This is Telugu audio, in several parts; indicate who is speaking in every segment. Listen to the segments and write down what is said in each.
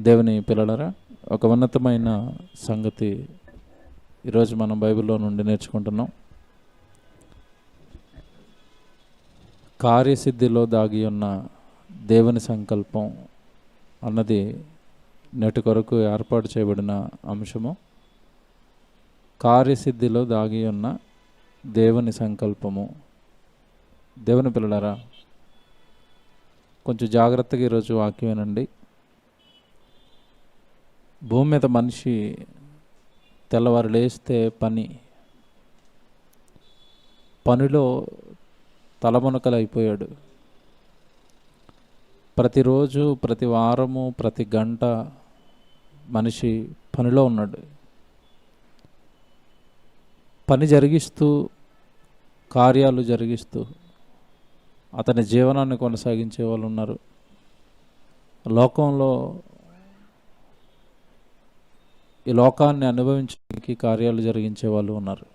Speaker 1: దేవుని పిల్లలరా, ఒక ఉన్నతమైన సంగతి ఈరోజు మనం బైబిల్లో నుండి నేర్చుకుంటున్నాం. కార్యసిద్ధిలో దాగి ఉన్న దేవుని సంకల్పం అన్నది నేటి కొరకు ఏర్పాటు చేయబడిన అంశము. కార్యసిద్ధిలో దాగి ఉన్న దేవుని సంకల్పము. దేవుని పిల్లలరా, కొంచెం జాగ్రత్తగా ఈరోజు వాక్యం వినండి. భూమి మీద మనిషి తెల్లవారు లేస్తే పనిలో తలమునకలు అయిపోయాడు. ప్రతిరోజు, ప్రతి వారము, ప్రతి గంట మనిషి పనిలో ఉన్నాడు. పని జరిగిస్తూ, కార్యాలు జరిగిస్తూ అతని జీవనాన్ని కొనసాగించే వాళ్ళు ఉన్నారు. లోకంలో ఈ లోకాన్ని అనుభవించడానికి కార్యాలు జరిగించే వాళ్ళు ఉన్నారు.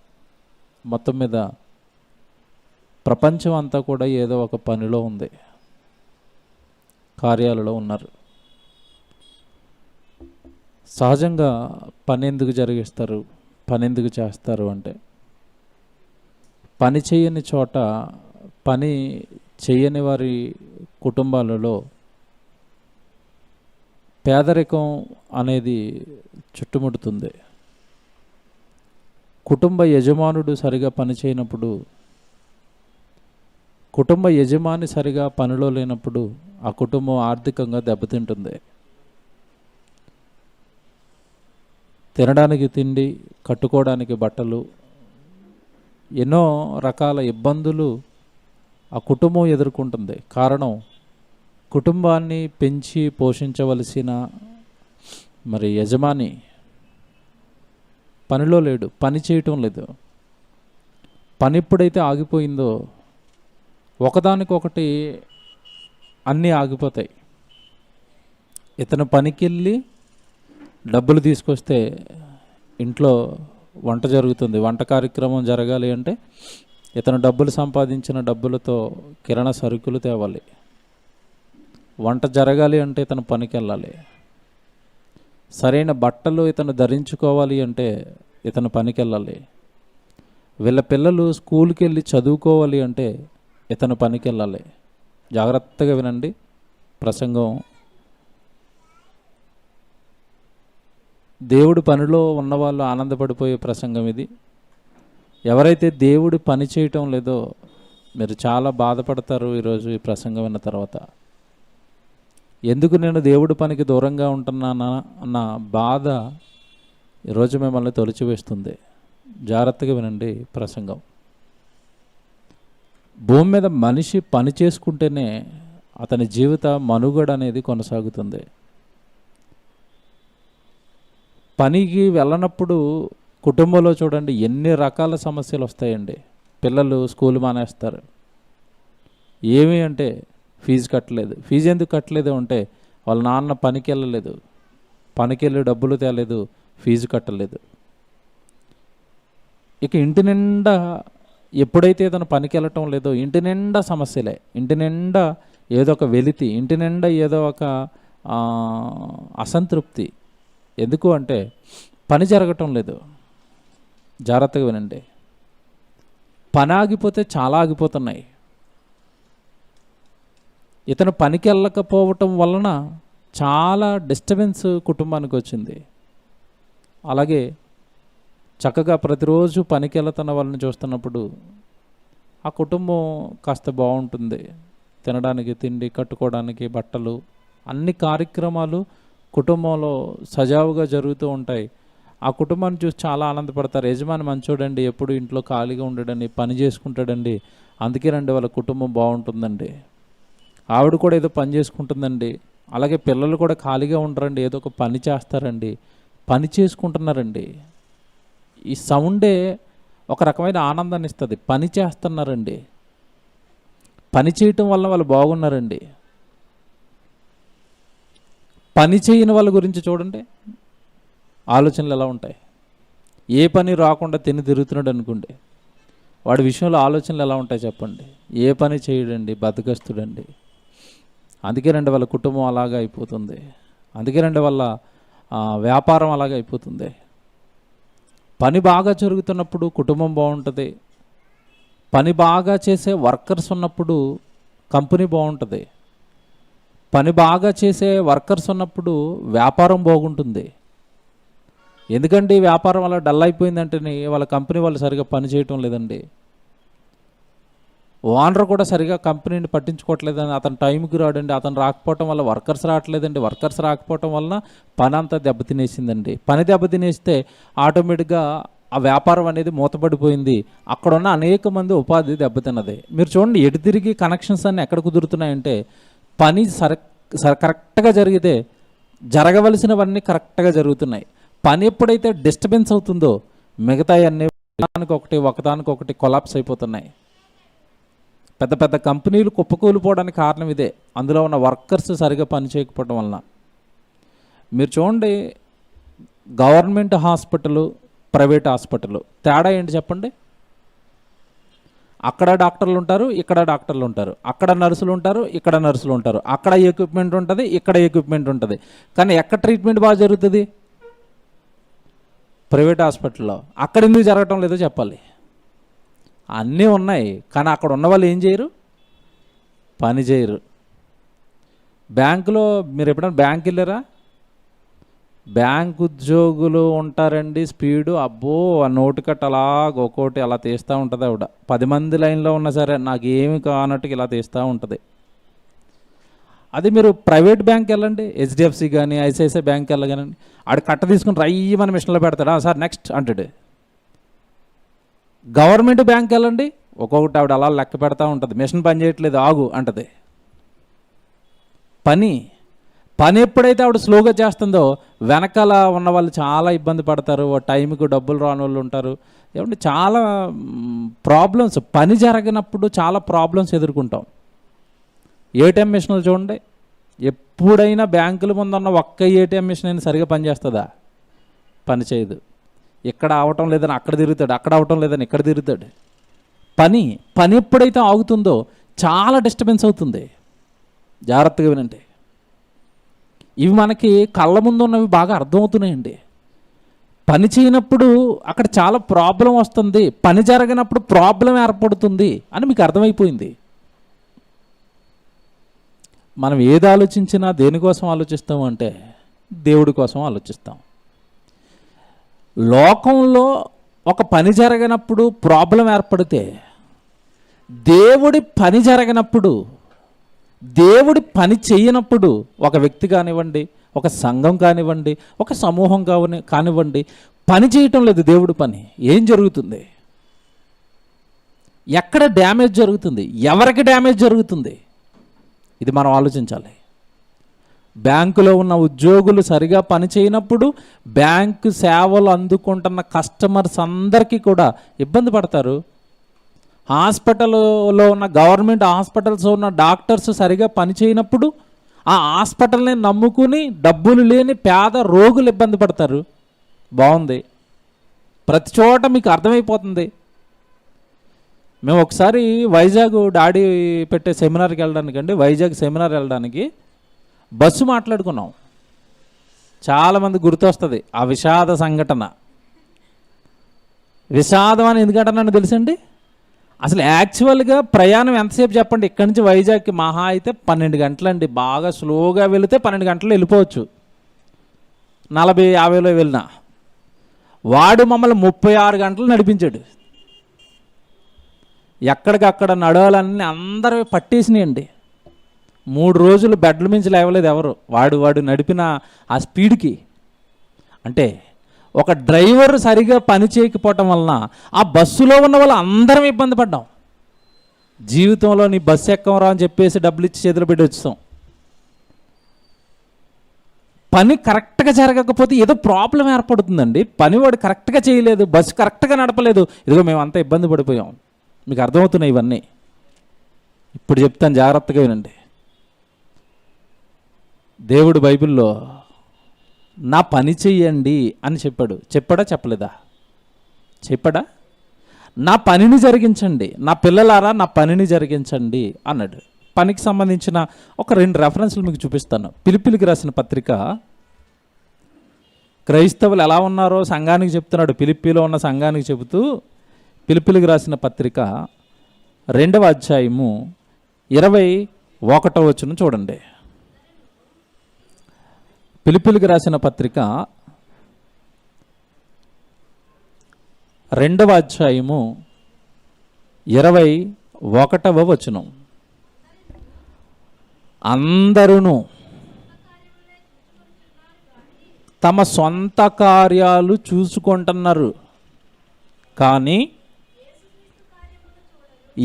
Speaker 1: మొత్తం మీద ప్రపంచం అంతా కూడా ఏదో ఒక పనిలో ఉంది, కార్యాలలో ఉన్నారు. సహజంగా పని ఎందుకు జరిగిస్తారు, పని ఎందుకు చేస్తారు అంటే, పని చేయని చోట, పని చేయని వారి కుటుంబాలలో పేదరికం అనేది చుట్టుముడుతుంది. కుటుంబ యజమానుడు సరిగా పని చేయనప్పుడు, కుటుంబ యజమాని సరిగా పనిలో లేనప్పుడు ఆ కుటుంబం ఆర్థికంగా దెబ్బతింటుంది. తినడానికి తిండి, కట్టుకోవడానికి బట్టలు, ఎన్నో రకాల ఇబ్బందులు ఆ కుటుంబం ఎదుర్కొంటుంది. కారణం, కుటుంబాన్ని పెంచి పోషించవలసిన యజమాని పనిలో లేడు, పని చేయటం లేదు. పని ఎప్పుడైతే ఆగిపోయిందో ఒకదానికొకటి అన్నీ ఆగిపోతాయి. ఇతను పనికి వెళ్ళి డబ్బులు తీసుకొస్తే ఇంట్లో వంట జరుగుతుంది. వంట కార్యక్రమం జరగాలి అంటే ఇతను డబ్బులు సంపాదించిన డబ్బులతో కిరాణా సరుకులు తేవాలి. వంట జరగాలి అంటే ఇతను పనికి వెళ్ళాలి. సరైన బట్టలు ఇతను ధరించుకోవాలి అంటే ఇతను పనికి వెళ్ళాలి. వీళ్ళ పిల్లలు స్కూల్కి వెళ్ళి చదువుకోవాలి అంటే ఇతను పనికి వెళ్ళాలి. జాగ్రత్తగా వినండి ప్రసంగం. దేవుడి పనిలో ఉన్నవాళ్ళు ఆనందపడిపోయే ప్రసంగం ఇది. ఎవరైతే దేవుడి పని చేయటం లేదో మీరు చాలా బాధపడతారు ఈరోజు ఈ ప్రసంగం విన్న తర్వాత. ఎందుకు నేను దేవుడి పనికి దూరంగా ఉంటున్నానా అన్న బాధ ఈరోజు మిమ్మల్ని తొలిచివేస్తుంది. జాగ్రత్తగా వినండి ప్రసంగం. భూమి మీద మనిషి పని చేసుకుంటేనే అతని జీవిత మనుగడ అనేది కొనసాగుతుంది. పనికి వెళ్ళనప్పుడు కుటుంబంలో చూడండి ఎన్ని రకాల సమస్యలు వస్తాయండి. పిల్లలు స్కూల్ మానేస్తారు. ఏమి అంటే ఫీజు కట్టలేదు. ఫీజు ఎందుకు కట్టలేదు అంటే వాళ్ళ నాన్న పనికి వెళ్ళలేదు, పనికి వెళ్ళి డబ్బులు తేలేదు, ఫీజు కట్టలేదు. ఇక ఇంటి నిండా ఎప్పుడైతే తను పనికి వెళ్ళటం లేదో ఇంటి నిండా సమస్యలే, ఇంటి నిండా ఏదో ఒక వెలితి, ఇంటి నిండా ఏదో ఒక అసంతృప్తి. ఎందుకు అంటే పని జరగటం లేదు. జాగ్రత్తగా వినండి. పని ఆగిపోతే చాలా ఆగిపోతున్నాయి. ఇతను పనికి వెళ్ళకపోవటం వలన చాలా డిస్టర్బెన్స్ కుటుంబానికి వచ్చింది. అలాగే చక్కగా ప్రతిరోజు పనికి వెళ్తున్న వాళ్ళని చూస్తున్నప్పుడు ఆ కుటుంబం కాస్త బాగుంటుంది. తినడానికి తిండి, కట్టుకోవడానికి బట్టలు, అన్ని కార్యక్రమాలు కుటుంబంలో సజావుగా జరుగుతూ ఉంటాయి. ఆ కుటుంబాన్ని చూసి చాలా ఆనందపడతారు. యజమాని మంచోడండి, ఎప్పుడు ఇంట్లో ఖాళీగా ఉండడండి, పని చేసుకుంటాడండి, అందుకే రండి వాళ్ళ కుటుంబం బాగుంటుందండి. ఆవిడ కూడా ఏదో పని చేసుకుంటుందండి. అలాగే పిల్లలు కూడా ఖాళీగా ఉండరండి, ఏదో ఒక పని చేస్తారండి, పని చేసుకుంటున్నారండి. ఈ సౌండే ఒక రకమైన ఆనందాన్ని ఇస్తుంది. పని చేస్తున్నారండి, పని చేయటం వల్ల వాళ్ళు బాగున్నారండి. పని చేయని వాళ్ళ గురించి చూడండి ఆలోచనలు ఎలా ఉంటాయి. ఏ పని రాకుండా తిరుగుతున్నాడు అనుకోండి, వాడి విషయంలో ఆలోచనలు ఎలా ఉంటాయి చెప్పండి. ఏ పని చేయడండి, బద్దకస్తుడండి. అందుకేనండి వాళ్ళ కుటుంబం అలాగా అయిపోతుంది. అందుకేనండి వాళ్ళ వ్యాపారం అలాగే అయిపోతుంది. పని బాగా జరుగుతున్నప్పుడు కుటుంబం బాగుంటుంది. పని బాగా చేసే వర్కర్స్ ఉన్నప్పుడు కంపెనీ బాగుంటుంది. పని బాగా చేసే వర్కర్స్ ఉన్నప్పుడు వ్యాపారం బాగుంటుంది. ఎందుకంటే వ్యాపారం అలా డల్ అయిపోయిందంటే వాళ్ళ కంపెనీ వాళ్ళు సరిగా పని చేయటం లేదండి. ఓనర్ కూడా సరిగా కంపెనీని పట్టించుకోవట్లేదండి. అతను టైంకి రాడండి. అతను రాకపోవటం వల్ల వర్కర్స్ రావట్లేదండి. వర్కర్స్ రాకపోవటం వలన పని అంతా దెబ్బతినేసిందండి. పని దెబ్బతినేస్తే ఆటోమేటిక్గా ఆ వ్యాపారం అనేది మూతపడిపోయింది. అక్కడ ఉన్న అనేక మంది ఉపాధి దెబ్బతిన్నది. మీరు చూడండి, ఎటు తిరిగి కనెక్షన్స్ అన్నీ ఎక్కడ కుదురుతున్నాయంటే పని కరెక్ట్గా జరిగితే జరగవలసినవన్నీ కరెక్ట్గా జరుగుతున్నాయి. పని ఎప్పుడైతే డిస్టర్బెన్స్ అవుతుందో మిగతా అన్నీ ఒకదానికొకటి కొలాప్స్ అయిపోతున్నాయి. పెద్ద పెద్ద కంపెనీలు కుప్పకూలిపోవడానికి కారణం ఇదే. అందులో ఉన్న వర్కర్స్ సరిగా పని చేయకపోవడం వలన. మీరు చూడండి, గవర్నమెంట్ హాస్పిటల్, ప్రైవేట్ హాస్పిటల్ తేడా ఏంటి చెప్పండి? అక్కడ డాక్టర్లు ఉంటారు, ఇక్కడ డాక్టర్లు ఉంటారు. అక్కడ నర్సులు ఉంటారు, ఇక్కడ నర్సులు ఉంటారు. అక్కడ ఎక్విప్మెంట్ ఉంటుంది, ఇక్కడ ఎక్విప్మెంట్ ఉంటుంది. కానీ ఎక్కడ ట్రీట్మెంట్ బాగా జరుగుతుంది? ప్రైవేట్ హాస్పిటల్లో. అక్కడ ఎందుకు జరగటం లేదో చెప్పాలి. అన్నీ ఉన్నాయి, కానీ అక్కడ ఉన్న వాళ్ళు ఏం చేయరు? పని చేయరు. బ్యాంకులో మీరు ఎప్పుడైనా బ్యాంక్ వెళ్ళారా? బ్యాంక్ ఉద్యోగులు ఉంటారండి, స్పీడు అబ్బో ఆ నోటు కట్ట అలాగ ఒక్కోటి అలా తీస్తూ ఉంటుంది ఆవిడ. 10 మంది లైన్లో ఉన్నా సరే నాకు ఏమి కానట్టుగా ఇలా తీస్తూ ఉంటుంది. అది మీరు ప్రైవేట్ బ్యాంక్ వెళ్ళండి, హెచ్డిఎఫ్సి కానీ ఐసిఐసిఐ బ్యాంక్ వెళ్ళగానండి, ఆడు కట్ట తీసుకుని రయ్యమని మిషన్లో పెడతాడా, సార్ నెక్స్ట్ అంటాడు. గవర్నమెంట్ బ్యాంక్ వెళ్ళండి, ఒక్కొక్కటి ఆవిడ అలా లెక్క పెడతా ఉంటుంది. మిషన్ పని చేయట్లేదు, ఆగు అంటది. పని ఎప్పుడైతే ఆవిడ స్లోగా చేస్తుందో వెనకాల ఉన్న వాళ్ళు చాలా ఇబ్బంది పడతారు. టైంకి డబ్బులు రాని వాళ్ళు ఉంటారు. ఏమంటే చాలా ప్రాబ్లమ్స్, పని జరగనప్పుడు చాలా ప్రాబ్లమ్స్ ఎదుర్కొంటాం. ఏటీఎం మిషన్లు చూడండి, ఎప్పుడైనా బ్యాంకుల ముందు ఉన్న ఒక్క ఏటీఎం మిషన్ అయినా సరిగా పనిచేస్తుందా? పని చేయదు. ఇక్కడ అవటం లేదని అక్కడ తిరుగుతాడు, అక్కడ అవటం లేదని ఇక్కడ తిరుగుతాడు. పని ఎప్పుడైతే ఆగుతుందో చాలా డిస్టర్బెన్స్ అవుతుంది. జాగ్రత్తగా వినండి. ఇవి మనకి కళ్ళ ముందు ఉన్నవి బాగా అర్థమవుతున్నాయండి. పని చేయనప్పుడు అక్కడ చాలా ప్రాబ్లం వస్తుంది, పని జరగనప్పుడు ప్రాబ్లం ఏర్పడుతుంది అని మీకు అర్థమైపోయింది. మనం ఏది ఆలోచించినా దేనికోసం ఆలోచిస్తాం అంటే దేవుడి కోసం ఆలోచిస్తాం. లోకంలో ఒక పని జరగనప్పుడు ప్రాబ్లం ఏర్పడితే, దేవుడి పని జరగనప్పుడు, దేవుడి పని చేయనప్పుడు ఒక వ్యక్తి కానివ్వండి, ఒక సంఘం కానివ్వండి, ఒక సమూహం కానివ్వండి, పని చేయటం లేదు. దేవుడి పని ఏం జరుగుతుంది? ఎక్కడ డ్యామేజ్ జరుగుతుంది? ఎవరికి డ్యామేజ్ జరుగుతుంది? ఇది మనం ఆలోచించాలి. బ్యాంకులో ఉన్న ఉద్యోగులు సరిగా పని చేయనప్పుడు బ్యాంకు సేవలు అందుకుంటున్న కస్టమర్స్ అందరికీ కూడా ఇబ్బంది పడతారు. హాస్పిటల్లో ఉన్న గవర్నమెంట్ హాస్పిటల్స్ ఉన్న డాక్టర్స్ సరిగా పని చేయనప్పుడు ఆ హాస్పిటల్ని నమ్ముకుని డబ్బులు లేని పేద రోగులు ఇబ్బంది పడతారు. బాగుంది, ప్రతి చోట మీకు అర్థమైపోతుంది. మేము ఒకసారి వైజాగ్ డాడీ పెట్టే సెమినార్కి వెళ్ళడానికి అండి, వైజాగ్ సెమినార్ వెళ్ళడానికి బస్సు మాట్లాడుకున్నాం. చాలామంది గుర్తొస్తుంది ఆ విషాద సంఘటన. విషాదం అని ఎందుకంటున్నాను తెలుసండి? అసలు యాక్చువల్గా ప్రయాణం ఎంతసేపు చెప్పండి? ఇక్కడి నుంచి వైజాగ్కి మహా అయితే 12 గంటలండి. బాగా స్లోగా వెళితే 12 గంటలు వెళ్ళిపోవచ్చు, 40-50లో వెళ్ళినా. వాడు మమ్మల్ని 36 గంటలు నడిపించాడు. ఎక్కడికక్కడ నడవాలన్నీ అందరూ పట్టేసినాయండి. 3 రోజులు బెడ్ల మించి లేవలేదు ఎవరు. వాడు నడిపిన ఆ స్పీడ్కి. అంటే ఒక డ్రైవర్ సరిగా పని చేయకపోవటం వలన ఆ బస్సులో ఉన్న వాళ్ళు అందరం ఇబ్బంది పడ్డాం. జీవితంలో నీ బస్సు ఎక్కవరా అని చెప్పేసి డబ్బులు ఇచ్చి చేతులు పెట్టి వచ్చాం. పని కరెక్ట్గా జరగకపోతే ఏదో ప్రాబ్లం ఏర్పడుతుందండి. పని వాడు కరెక్ట్గా చేయలేదు, బస్సు కరెక్ట్గా నడపలేదు, ఇదిగో మేము అంతా ఇబ్బంది పడిపోయాం. మీకు అర్థమవుతున్నాయి ఇవన్నీ? ఇప్పుడు చెప్తాను, జాగ్రత్తగా వినండి. దేవుడు బైబిల్లో నా పని చెయ్యండి అని చెప్పాడా చెప్పలేదా? చెప్పాడా? నా పనిని జరిగించండి, నా పిల్లలారా నా పనిని జరిగించండి అన్నాడు. పనికి సంబంధించిన ఒక 2 రెఫరెన్స్లు మీకు చూపిస్తాను. పిలిపిలికి రాసిన పత్రిక క్రైస్తవులు ఎలా ఉన్నారో సంఘానికి చెప్తున్నాడు. ఫిలిప్పీలో ఉన్న సంఘానికి చెబుతూ ఫిలిప్పీలకు రాసిన పత్రిక 2వ అధ్యాయము 21వ వచనం చూడండి. ఫిలిప్పీలకు రాసిన పత్రిక 2వ అధ్యాయము 21వ వచనం. అందరూ తమ సొంత కార్యాలు చూసుకుంటున్నారు, కానీ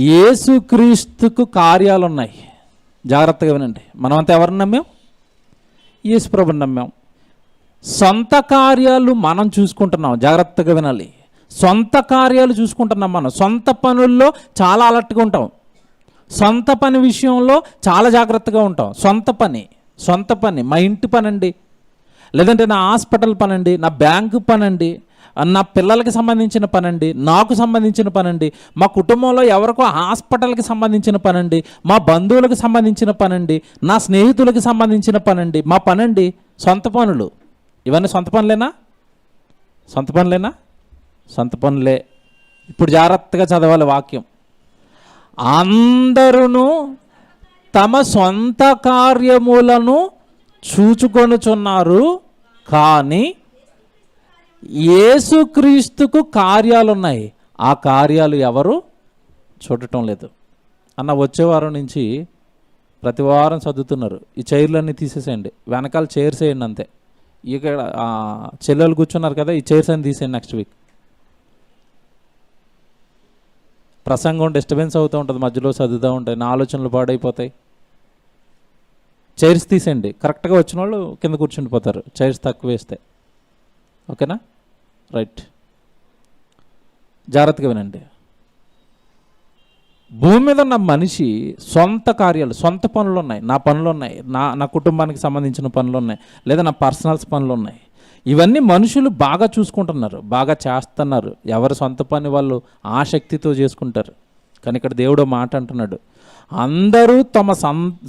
Speaker 1: యేసుక్రీస్తుకు కార్యాలు ఉన్నాయి. జాగ్రత్తగా వినండి. మనమంతా ఎవరిని నమ్మాం? యేసు ప్రభుని నమ్మాం. సొంత కార్యాలు మనం చూసుకుంటున్నాం. జాగ్రత్తగా వినాలి. సొంత కార్యాలు చూసుకుంటున్నాం. మనం సొంత పనుల్లో చాలా అలర్ట్గా ఉంటాం. సొంత పని విషయంలో చాలా జాగ్రత్తగా ఉంటాం. సొంత పని మా ఇంటి పని అండి, లేదంటే నా హాస్పిటల్ పని అండి, నా బ్యాంకు పని అండి, నా పిల్లలకి సంబంధించిన పని అండి, నాకు సంబంధించిన పని అండి, మా కుటుంబంలో ఎవరికో హాస్పిటల్కి సంబంధించిన పని అండి, మా బంధువులకు సంబంధించిన పని అండి, నా స్నేహితులకు సంబంధించిన పని అండి, మా పని అండి. సొంత పనులు ఇవన్నీ సొంత పనులే. ఇప్పుడు జాగ్రత్తగా చదవాలి వాక్యం. అందరూ తమ సొంత కార్యములను చూచుకొనుచున్నారు, కానీ యేసుక్రీస్తుకు కార్యాలున్నాయి. ఆ కార్యాలు ఎవరు చూడటం లేదు. అన్న వచ్చే వారం నుంచి ప్రతి వారం చదువుతున్నారు. ఈ చైర్లన్నీ తీసేసేయండి, వెనకాల చైర్స్ వేయండి అంతే. ఇక్కడ చెల్లెలు కూర్చున్నారు కదా, ఈ చైర్స్ అన్ని తీసేయండి. నెక్స్ట్ వీక్ ప్రసంగం డిస్టర్బెన్స్ అవుతూ ఉంటుంది, మధ్యలో చదువుతూ ఉంటాయి, నా ఆలోచనలు పాడైపోతాయి. చైర్స్ తీసేయండి. కరెక్ట్గా వచ్చిన వాళ్ళు కింద కూర్చుండిపోతారు, చైర్స్ తక్కువ వేస్తే. ఓకేనా? రైట్. జాగ్రత్తగా వినండి. భూమి మీద ఉన్న మనిషి సొంత కార్యాలు, సొంత పనులు ఉన్నాయి. నా పనులు ఉన్నాయి, నా కుటుంబానికి సంబంధించిన పనులు ఉన్నాయి, లేదా నా పర్సనల్స్ పనులు ఉన్నాయి. ఇవన్నీ మనుషులు బాగా చూసుకుంటున్నారు, బాగా చేస్తున్నారు. ఎవరి సొంత పని వాళ్ళు ఆసక్తితో చేసుకుంటారు. కానీ ఇక్కడ దేవుడు మాట అంటున్నాడు, అందరూ తమ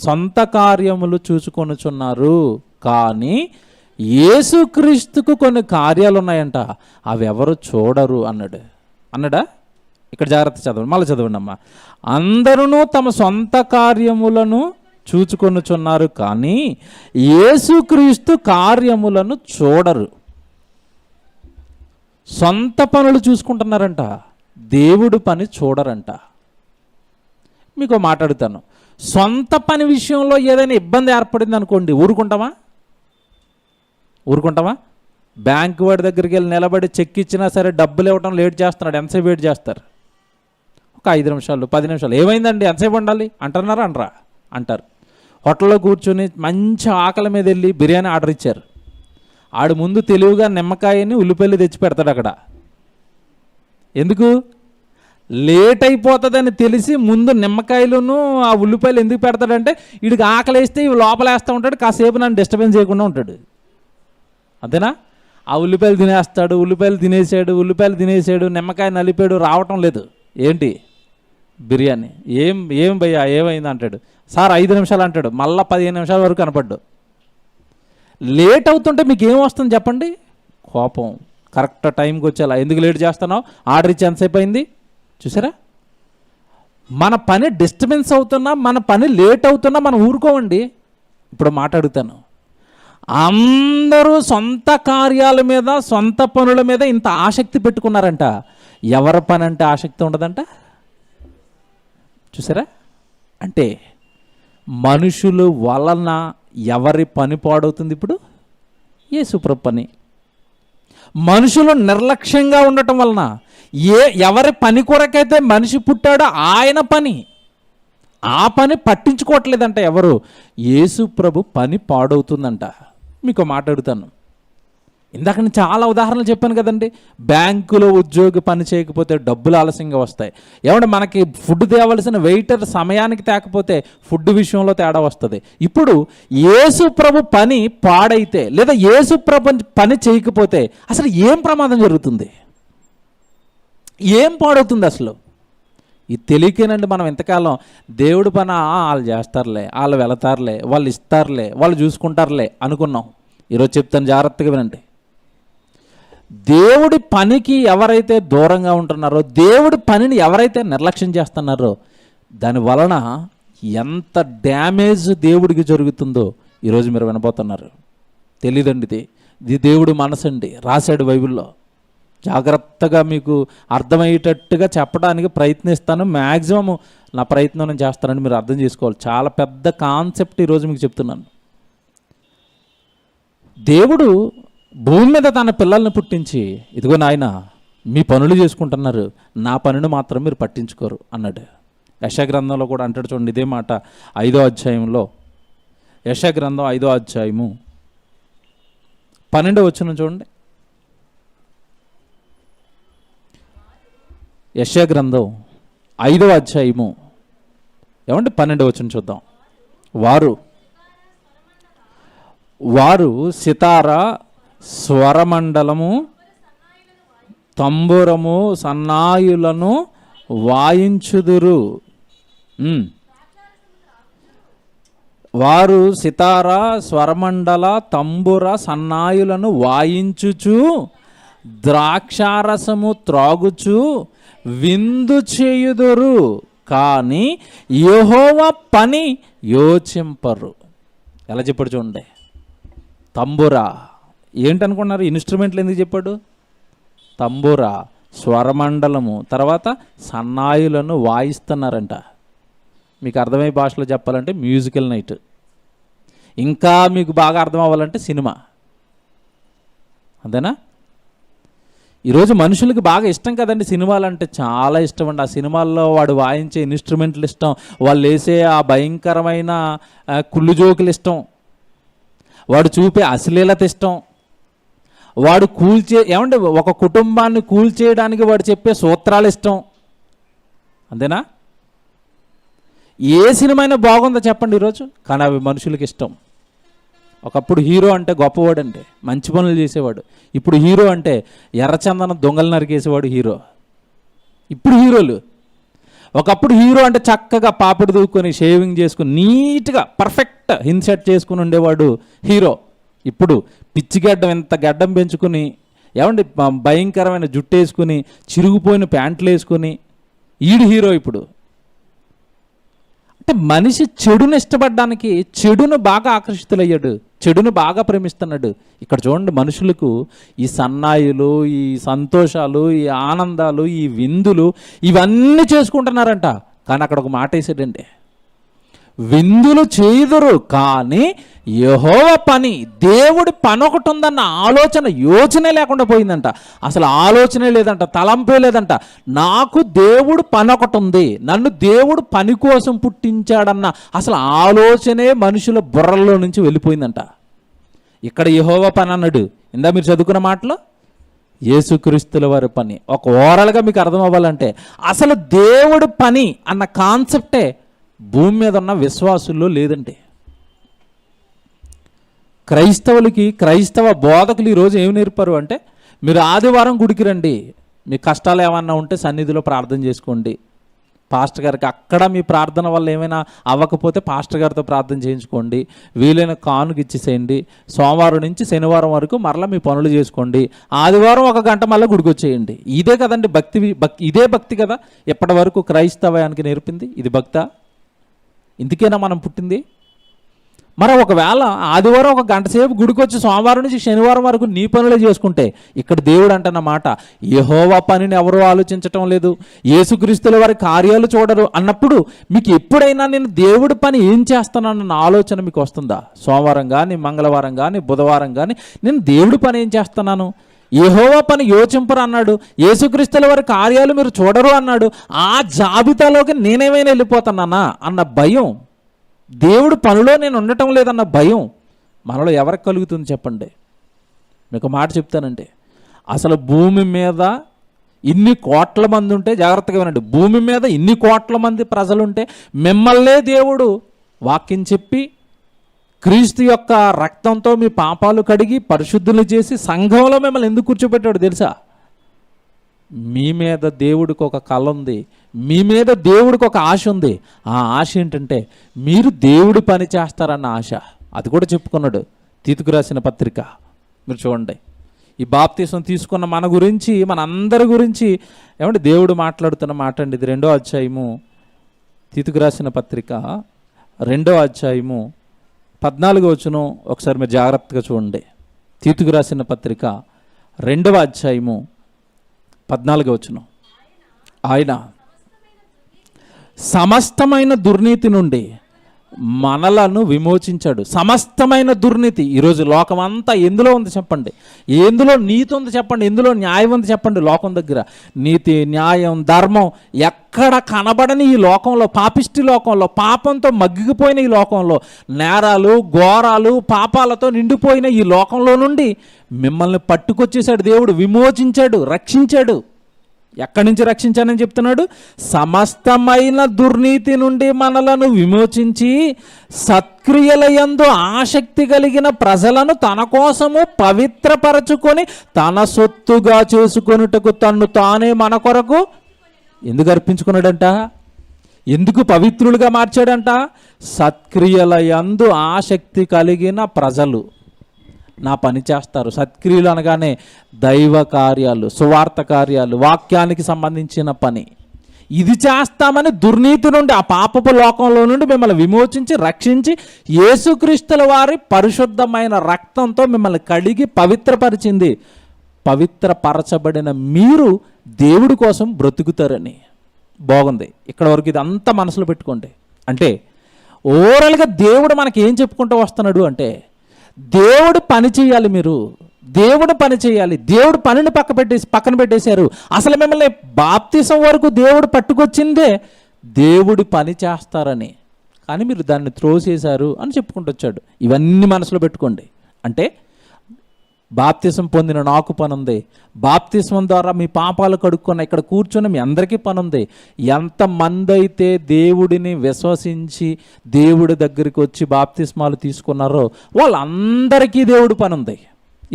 Speaker 1: సొంత కార్యములు చూసుకొనుచున్నారు, కానీ యేసుక్రీస్తుకు కొన్ని కార్యాలు ఉన్నాయంట, అవి ఎవరు చూడరు అన్నాడా? ఇక్కడ జాగ్రత్త చదవండి, మళ్ళీ చదవండి అమ్మా. అందరూ తమ సొంత కార్యములను చూచుకొనుచున్నారు, కానీ యేసుక్రీస్తు కార్యములను చూడరు. సొంత పనులు చూసుకుంటున్నారంట, దేవుడు పని చూడరంట. మీకు మాట్లాడుతాను. సొంత పని విషయంలో ఏదైనా ఇబ్బంది ఏర్పడింది అనుకోండి, ఊరుకుంటామా? బ్యాంకు వాడి దగ్గరికి వెళ్ళి నిలబడి చెక్ ఇచ్చినా సరే డబ్బులు ఇవ్వడం లేట్ చేస్తున్నాడు, ఎంతసేపు వెయిట్ చేస్తారు? ఒక 5 నిమిషాలు 10 నిమిషాలు. ఏమైందండి ఎంతసేపు ఉండాలి అంటారు. హోటల్లో కూర్చొని మంచి ఆకలి మీద వెళ్ళి బిర్యానీ ఆర్డర్ ఇచ్చారు. ఆడు ముందు తెలివిగా నిమ్మకాయని ఉల్లిపాయలు తెచ్చి పెడతాడు అక్కడ. ఎందుకు? లేట్ అయిపోతుందని తెలిసి ముందు నిమ్మకాయలను ఆ ఉల్లిపాయలు ఎందుకు పెడతాడంటే వీడికి ఆకలి వేస్తే ఇవి లోపల వేస్తూ ఉంటాడు, కాసేపు నన్ను డిస్టర్బెన్స్ చేయకుండా ఉంటాడు. అంతేనా? ఆ ఉల్లిపాయలు తినేసాడు, నిమ్మకాయ నలిపాడు, రావటం లేదు. ఏంటి? బిర్యానీ. ఏం భయ్యా ఏమైంది అంటాడు. సార్ 5 నిమిషాలు అంటాడు, మళ్ళీ 15 నిమిషాల వరకు కనపడ్డు. లేట్ అవుతుంటే మీకు ఏం వస్తుంది చెప్పండి? కోపం. కరెక్ట్ టైంకి వచ్చేలా ఎందుకు లేట్ చేస్తున్నావు? ఆర్డర్ ఇచ్చి ఎంతసేపు అయింది? చూసారా? మన పని డిస్టర్బెన్స్ అవుతున్నా, మన పని లేట్ అవుతున్నా మనం ఊరుకోవండి. ఇప్పుడు మాట్లాడుతాను. అందరూ సొంత కార్యాల మీద, సొంత పనుల మీద ఇంత ఆసక్తి పెట్టుకున్నారంట. ఎవరి పని అంటే ఆసక్తి ఉండదంట. చూసారా? అంటే మనుషులు వలన ఎవరి పని పాడవుతుంది? ఇప్పుడు యేసుప్రభు పని. మనుషులు నిర్లక్ష్యంగా ఉండటం వలన ఎవరి పని కొరకైతే మనిషి పుట్టాడో ఆయన పని, ఆ పని పట్టించుకోవట్లేదంట ఎవరు. యేసుప్రభు పని పాడవుతుందంట. మీకు మాట్లాడుతాను. ఇందాక నేను చాలా ఉదాహరణలు చెప్పాను కదండి. బ్యాంకులో ఉద్యోగి పని చేయకపోతే డబ్బులు ఆలస్యంగా వస్తాయి. ఏమంటే మనకి ఫుడ్ తేవలసిన వెయిటర్ సమయానికి తేకపోతే ఫుడ్ విషయంలో తేడా వస్తుంది. ఇప్పుడు యేసుప్రభు పని పాడైతే, లేదా యేసుప్రభు పని చేయకపోతే అసలు ఏం ప్రమాదం జరుగుతుంది? ఏం పాడవుతుంది అసలు? ఇది తెలియకేనండి మనం ఇంతకాలం దేవుడి పని వాళ్ళు చేస్తారులే, వాళ్ళు వెళతారులే, వాళ్ళు ఇస్తారులే, వాళ్ళు చూసుకుంటారులే అనుకున్నాం. ఈరోజు చెప్తాను, జాగ్రత్తగా వినండి. దేవుడి పనికి ఎవరైతే దూరంగా ఉంటున్నారో, దేవుడి పనిని ఎవరైతే నిర్లక్ష్యం చేస్తున్నారో, దాని వలన ఎంత డ్యామేజ్ దేవుడికి జరుగుతుందో ఈరోజు మీరు వినబోతున్నారు. తెలీదండి, ఇది దేవుడి మనసు అండి, రాశాడు బైబిల్లో. జాగ్రత్తగా మీకు అర్థమయ్యేటట్టుగా చెప్పడానికి ప్రయత్నిస్తాను. మ్యాక్సిమం నా ప్రయత్నం నేను చేస్తానని మీరు అర్థం చేసుకోవాలి. చాలా పెద్ద కాన్సెప్ట్ ఈరోజు మీకు చెప్తున్నాను. దేవుడు భూమి మీద తన పిల్లల్ని పుట్టించి, ఇదిగో నాయన మీ పనులు చేసుకుంటున్నారు, నా పనిని మాత్రం మీరు పట్టించుకోరు అన్నాడు. యెషయా గ్రంథంలో కూడా అంటాడు చూడండి ఇదే మాట. 5వ అధ్యాయంలో, యెషయా గ్రంథం 5వ అధ్యాయము 12వ వచనం చూడండి. యెషయా గ్రంథం 5వ అధ్యాయము ఏమంటే 12వ వచనం చూద్దాం. వారు సితార, స్వరమండలము, తంబురము, సన్నాయులను వాయించుదురు. వారు సితార, స్వరమండల, తంబుర, సన్నాయులను వాయించుచు, ద్రాక్షారసము త్రాగుచు విందు చేయుదురు, కానీ యెహోవా పని యోచింపరు. ఎలా చెప్పాడు చూడండి. తంబురా ఏంటనుకున్నారు? ఇన్స్ట్రుమెంట్లు ఎందుకు చెప్పాడు? తంబురా, స్వరమండలము, తర్వాత సన్నాయులను వాయిస్తున్నారంట. మీకు అర్థమయ్యే భాషలో చెప్పాలంటే మ్యూజికల్ నైట్. ఇంకా మీకు బాగా అర్థం అవ్వాలంటే సినిమా. అంతేనా? ఈరోజు మనుషులకి బాగా ఇష్టం కదండి సినిమాలు అంటే, చాలా ఇష్టం అండి. ఆ సినిమాల్లో వాడు వాయించే ఇన్స్ట్రుమెంట్లు ఇష్టం, వాళ్ళు వేసే ఆ భయంకరమైన కుళ్ళు జోకులు ఇష్టం, వాడు చూపే అశ్లీలత ఇష్టం, వాడు ఏమంటే ఒక కుటుంబాన్ని కూల్చేయడానికి వాడు చెప్పే సూత్రాలు ఇష్టం. అంతేనా? ఏ సినిమా అయినా బాగుందో చెప్పండి ఈరోజు, కానీ అవి మనుషులకి ఇష్టం. ఒకప్పుడు హీరో అంటే గొప్పవాడండి, మంచి పనులు చేసేవాడు. ఇప్పుడు హీరో అంటే ఎర్రచందనం దొంగలు నరికేసేవాడు హీరో. ఇప్పుడు హీరోలు. ఒకప్పుడు హీరో అంటే చక్కగా పాపిడి దూకొని, షేవింగ్ చేసుకుని, నీట్గా పర్ఫెక్ట్ ఇన్సెట్ చేసుకుని ఉండేవాడు హీరో. ఇప్పుడు పిచ్చిగడ్డం, ఎంత గడ్డం పెంచుకుని, ఏమండి భయంకరమైన జుట్టు వేసుకుని, చిరిగిపోయిన ప్యాంట్లు వేసుకుని ఈడు హీరో ఇప్పుడు. అంటే మనిషి చెడును ఇష్టపడడానికి, చెడును బాగా ఆకర్షితులయ్యాడు, చెడును బాగా ప్రేమిస్తున్నాడు. ఇక్కడ చూడండి, మనుషులకు ఈ సన్నాయిలు, ఈ సంతోషాలు, ఈ ఆనందాలు, ఈ విందులు ఇవన్నీ చేసుకుంటున్నారంట. కానీ అక్కడ ఒక మాట వేసాడండి, విందులు చేయుదురు కానీ యెహోవా పని, దేవుడి పని ఒకటి ఉందన్న యోచనే లేకుండా పోయిందంట. అసలు ఆలోచనే లేదంట, తలంపే లేదంట. నాకు దేవుడు పని ఒకటి ఉంది, నన్ను దేవుడు పని కోసం పుట్టించాడన్న అసలు ఆలోచనే మనుషుల బుర్రల్లో నుంచి వెళ్ళిపోయిందంట. ఇక్కడ యెహోవా పని అన్నాడు. ఇందా మీరు చదువుకున్న మాటలో యేసుక్రీస్తుల వారి పని. ఒక ఓరల్గా మీకు అర్థం అవ్వాలంటే అసలు దేవుడి పని అన్న కాన్సెప్టే భూమి మీద ఉన్న విశ్వాసుల్లో లేదంటే. క్రైస్తవ బోధకులు ఈరోజు ఏమి నేర్పారు అంటే, మీరు ఆదివారం గుడికి రండి, మీ కష్టాలు ఏమన్నా ఉంటే సన్నిధిలో ప్రార్థన చేసుకోండి, పాస్టర్ గారికి అక్కడ మీ ప్రార్థన వల్ల ఏమైనా అవ్వకపోతే పాస్టర్ గారితో ప్రార్థన చేయించుకోండి, వీలైన కానుక ఇచ్చేసేయండి, సోమవారం నుంచి శనివారం వరకు మరలా మీ పనులు చేసుకోండి, ఆదివారం 1 గంట మళ్ళీ గుడికి వచ్చేయండి. ఇదే కదండి ఇదే భక్తి కదా ఎప్పటి వరకు క్రైస్తవానికి నేర్పింది. ఇది భక్తా? ఇందుకేనా మనం పుట్టింది? మరి ఒకవేళ ఆదివారం 1 గంట సేపు గుడికి వచ్చి సోమవారం నుంచి శనివారం వరకు నీ పనులే చేసుకుంటే, ఇక్కడ దేవుడు అంటున్నమాట, యెహోవా పనిని ఎవరూ ఆలోచించటం లేదు, యేసుక్రీస్తుల వారి కార్యాలు చూడరు అన్నప్పుడు మీకు ఎప్పుడైనా నేను దేవుడి పని ఏం చేస్తానన్న ఆలోచన మీకు వస్తుందా? సోమవారం కానీ, మంగళవారం కానీ, బుధవారం కానీ నేను దేవుడి పని ఏం చేస్తున్నాను? యెహోవా పని యోచింపరు అన్నాడు, యేసుక్రీస్తుల వారి కార్యాలు మీరు చూడరు అన్నాడు. ఆ జాబితాలోకి నేనేమైనా వెళ్ళిపోతున్నానా అన్న భయం, దేవుడు పనిలో నేను ఉండటం లేదన్న భయం మనలో ఎవరికి కలుగుతుంది చెప్పండి? మీకు మాట చెప్తానంటే, అసలు భూమి మీద ఇన్ని కోట్ల మంది ఉంటే, జాగ్రత్తగా వినండి, భూమి మీద ఇన్ని కోట్ల మంది ప్రజలుంటే మిమ్మల్నే దేవుడు వాక్యం చెప్పి క్రీస్తు యొక్క రక్తంతో మీ పాపాలు కడిగి పరిశుద్ధులు చేసి సంఘంలో మిమ్మల్ని ఎందుకు కూర్చోబెట్టాడు తెలుసా? మీ మీద దేవుడికి ఒక కళ ఉంది, మీ మీద దేవుడికి ఒక ఆశ ఉంది. ఆ ఆశ ఏంటంటే మీరు దేవుడి పని చేస్తారన్న ఆశ. అది కూడా చెప్పుకున్నాడు తీతుకు రాసిన పత్రిక. మీరు చూడండి, ఈ బాప్తీసం తీసుకున్న మన గురించి, మన అందరి గురించి ఏమంటే దేవుడు మాట్లాడుతున్న మాట అండి ఇది. 2వ అధ్యాయము, తీతుకు రాసిన పత్రిక 2వ అధ్యాయము 14వ వచనం ఒకసారి మీరు జాగ్రత్తగా చూడండి. తీతుకు రాసిన పత్రిక 2వ అధ్యాయము 14వ వచనం. ఆయన సమస్తమైన దుర్నీతి నుండి మనలను విమోచించాడు. సమస్తమైన దుర్నీతి. ఈరోజు లోకం అంతా ఎందులో ఉంది చెప్పండి? ఎందులో నీతి ఉంది చెప్పండి? ఎందులో న్యాయం ఉంది చెప్పండి? లోకం దగ్గర నీతి, న్యాయం, ధర్మం ఎక్కడ కనబడని ఈ లోకంలో, పాపిష్టి లోకంలో, పాపంతో మగ్గిపోయిన ఈ లోకంలో, నేరాలు, ఘోరాలు, పాపాలతో నిండిపోయిన ఈ లోకంలో నుండి మిమ్మల్ని పట్టుకొచ్చేసాడు దేవుడు, విమోచించాడు, రక్షించాడు. ఎక్కడి నుంచి రక్షించానని చెప్తున్నాడు? సమస్తమైన దుర్నీతి నుండి మనలను విమోచించి సత్క్రియల యందు ఆసక్తి కలిగిన ప్రజలను తన కోసము పవిత్రపరచుకొని తన సొత్తుగా చేసుకొనుటకు తన్ను తానే మన కొరకు ఎందుకు అర్పించుకున్నాడంట? ఎందుకు పవిత్రులుగా మార్చాడంట? సత్క్రియల యందు ఆసక్తి కలిగిన ప్రజలు నా పని చేస్తారు. సత్క్రియలు అనగానే దైవ కార్యాలు, సువార్త కార్యాలు, వాక్యానికి సంబంధించిన పని. ఇది చేస్తామని దుర్నీతి నుండి, ఆ పాపపు లోకంలో నుండి మిమ్మల్ని విమోచించి రక్షించి యేసుక్రీస్తుల వారి పరిశుద్ధమైన రక్తంతో మిమ్మల్ని కడిగి పవిత్రపరిచింది. పవిత్రపరచబడిన మీరు దేవుడి కోసం బ్రతుకుతారని. బాగుంది. ఇక్కడ వరకు ఇది అంతా మనసులో పెట్టుకోండి. అంటే ఓవరాల్గా దేవుడు మనకి ఏం చెప్పుకుంటూ వస్తున్నాడు అంటే, దేవుడు పని చేయాలి, మీరు దేవుడు పని చేయాలి. దేవుడు పనిని పక్కన పెట్టేశారు. అసలు మిమ్మల్ని బాప్తిసం వరకు దేవుడు పట్టుకొచ్చిందే దేవుడి పని చేస్తారని, కానీ మీరు దాన్ని త్రోసేశారు అని చెప్పుకుంటూ వచ్చాడు. ఇవన్నీ మనసులో పెట్టుకోండి. అంటే బాప్తిసం పొందిన నాకు పని ఉంది, బాప్తిసం ద్వారా మీ పాపాలు కడుక్కున్న ఇక్కడ కూర్చొని మీ అందరికీ పని ఉంది. ఎంతమంది అయితే దేవుడిని విశ్వసించి దేవుడి దగ్గరికి వచ్చి బాప్తిస్మాలు తీసుకున్నారో వాళ్ళందరికీ దేవుడి పని ఉంది.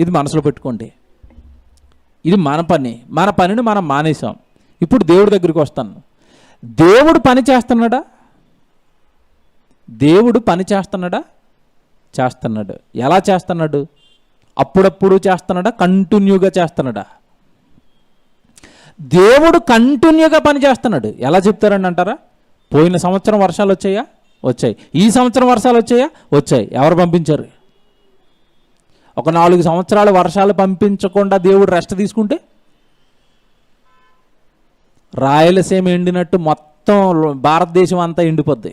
Speaker 1: ఇది మనసులో పెట్టుకోండి. ఇది మన పని. మన పనిని మనం మానేసాం. ఇప్పుడు దేవుడి దగ్గరికి వస్తాను. దేవుడు పని చేస్తున్నాడా? దేవుడు పని చేస్తున్నాడా? చేస్తున్నాడు. ఎలా చేస్తున్నాడు? అప్పుడప్పుడు చేస్తున్నాడా? కంటిన్యూగా చేస్తున్నాడా? దేవుడు కంటిన్యూగా పని చేస్తున్నాడు. ఎలా చెప్తారండి అంటారా? పోయిన సంవత్సరం వర్షాలు వచ్చాయా? వచ్చాయి. ఈ సంవత్సరం వర్షాలు వచ్చాయా? వచ్చాయి. ఎవరు పంపించారు? ఒక 4 సంవత్సరాలు వర్షాలు పంపించకుండా దేవుడు రెస్ట్ తీసుకుంటే రాయలసీమ ఎండినట్టు మొత్తం భారతదేశం అంతా ఎండిపోద్ది.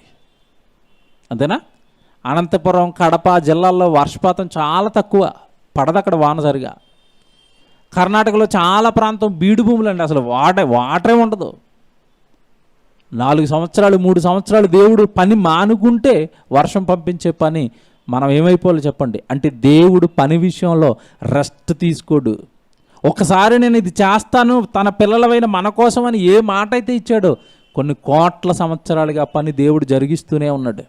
Speaker 1: అంతేనా? అనంతపురం, కడప జిల్లాల్లో వర్షపాతం చాలా తక్కువ, పడదు అక్కడ వాన సరిగా. కర్ణాటకలో చాలా ప్రాంతం బీడు భూములు అండి, అసలు వాటరే ఉండదు. 4 సంవత్సరాలు 3 సంవత్సరాలు దేవుడు పని మానుకుంటే వర్షం పంపించే పని మనం ఏమైపోవాలి చెప్పండి? అంటే దేవుడు పని విషయంలో రెస్ట్ తీసుకోడు. ఒకసారి నేను ఇది చేస్తాను తన పిల్లలమైన మన కోసం అని ఏ మాట అయితే ఇచ్చాడో కొన్ని కోట్ల సంవత్సరాలుగా పని దేవుడు జరిగిస్తూనే ఉన్నాడు.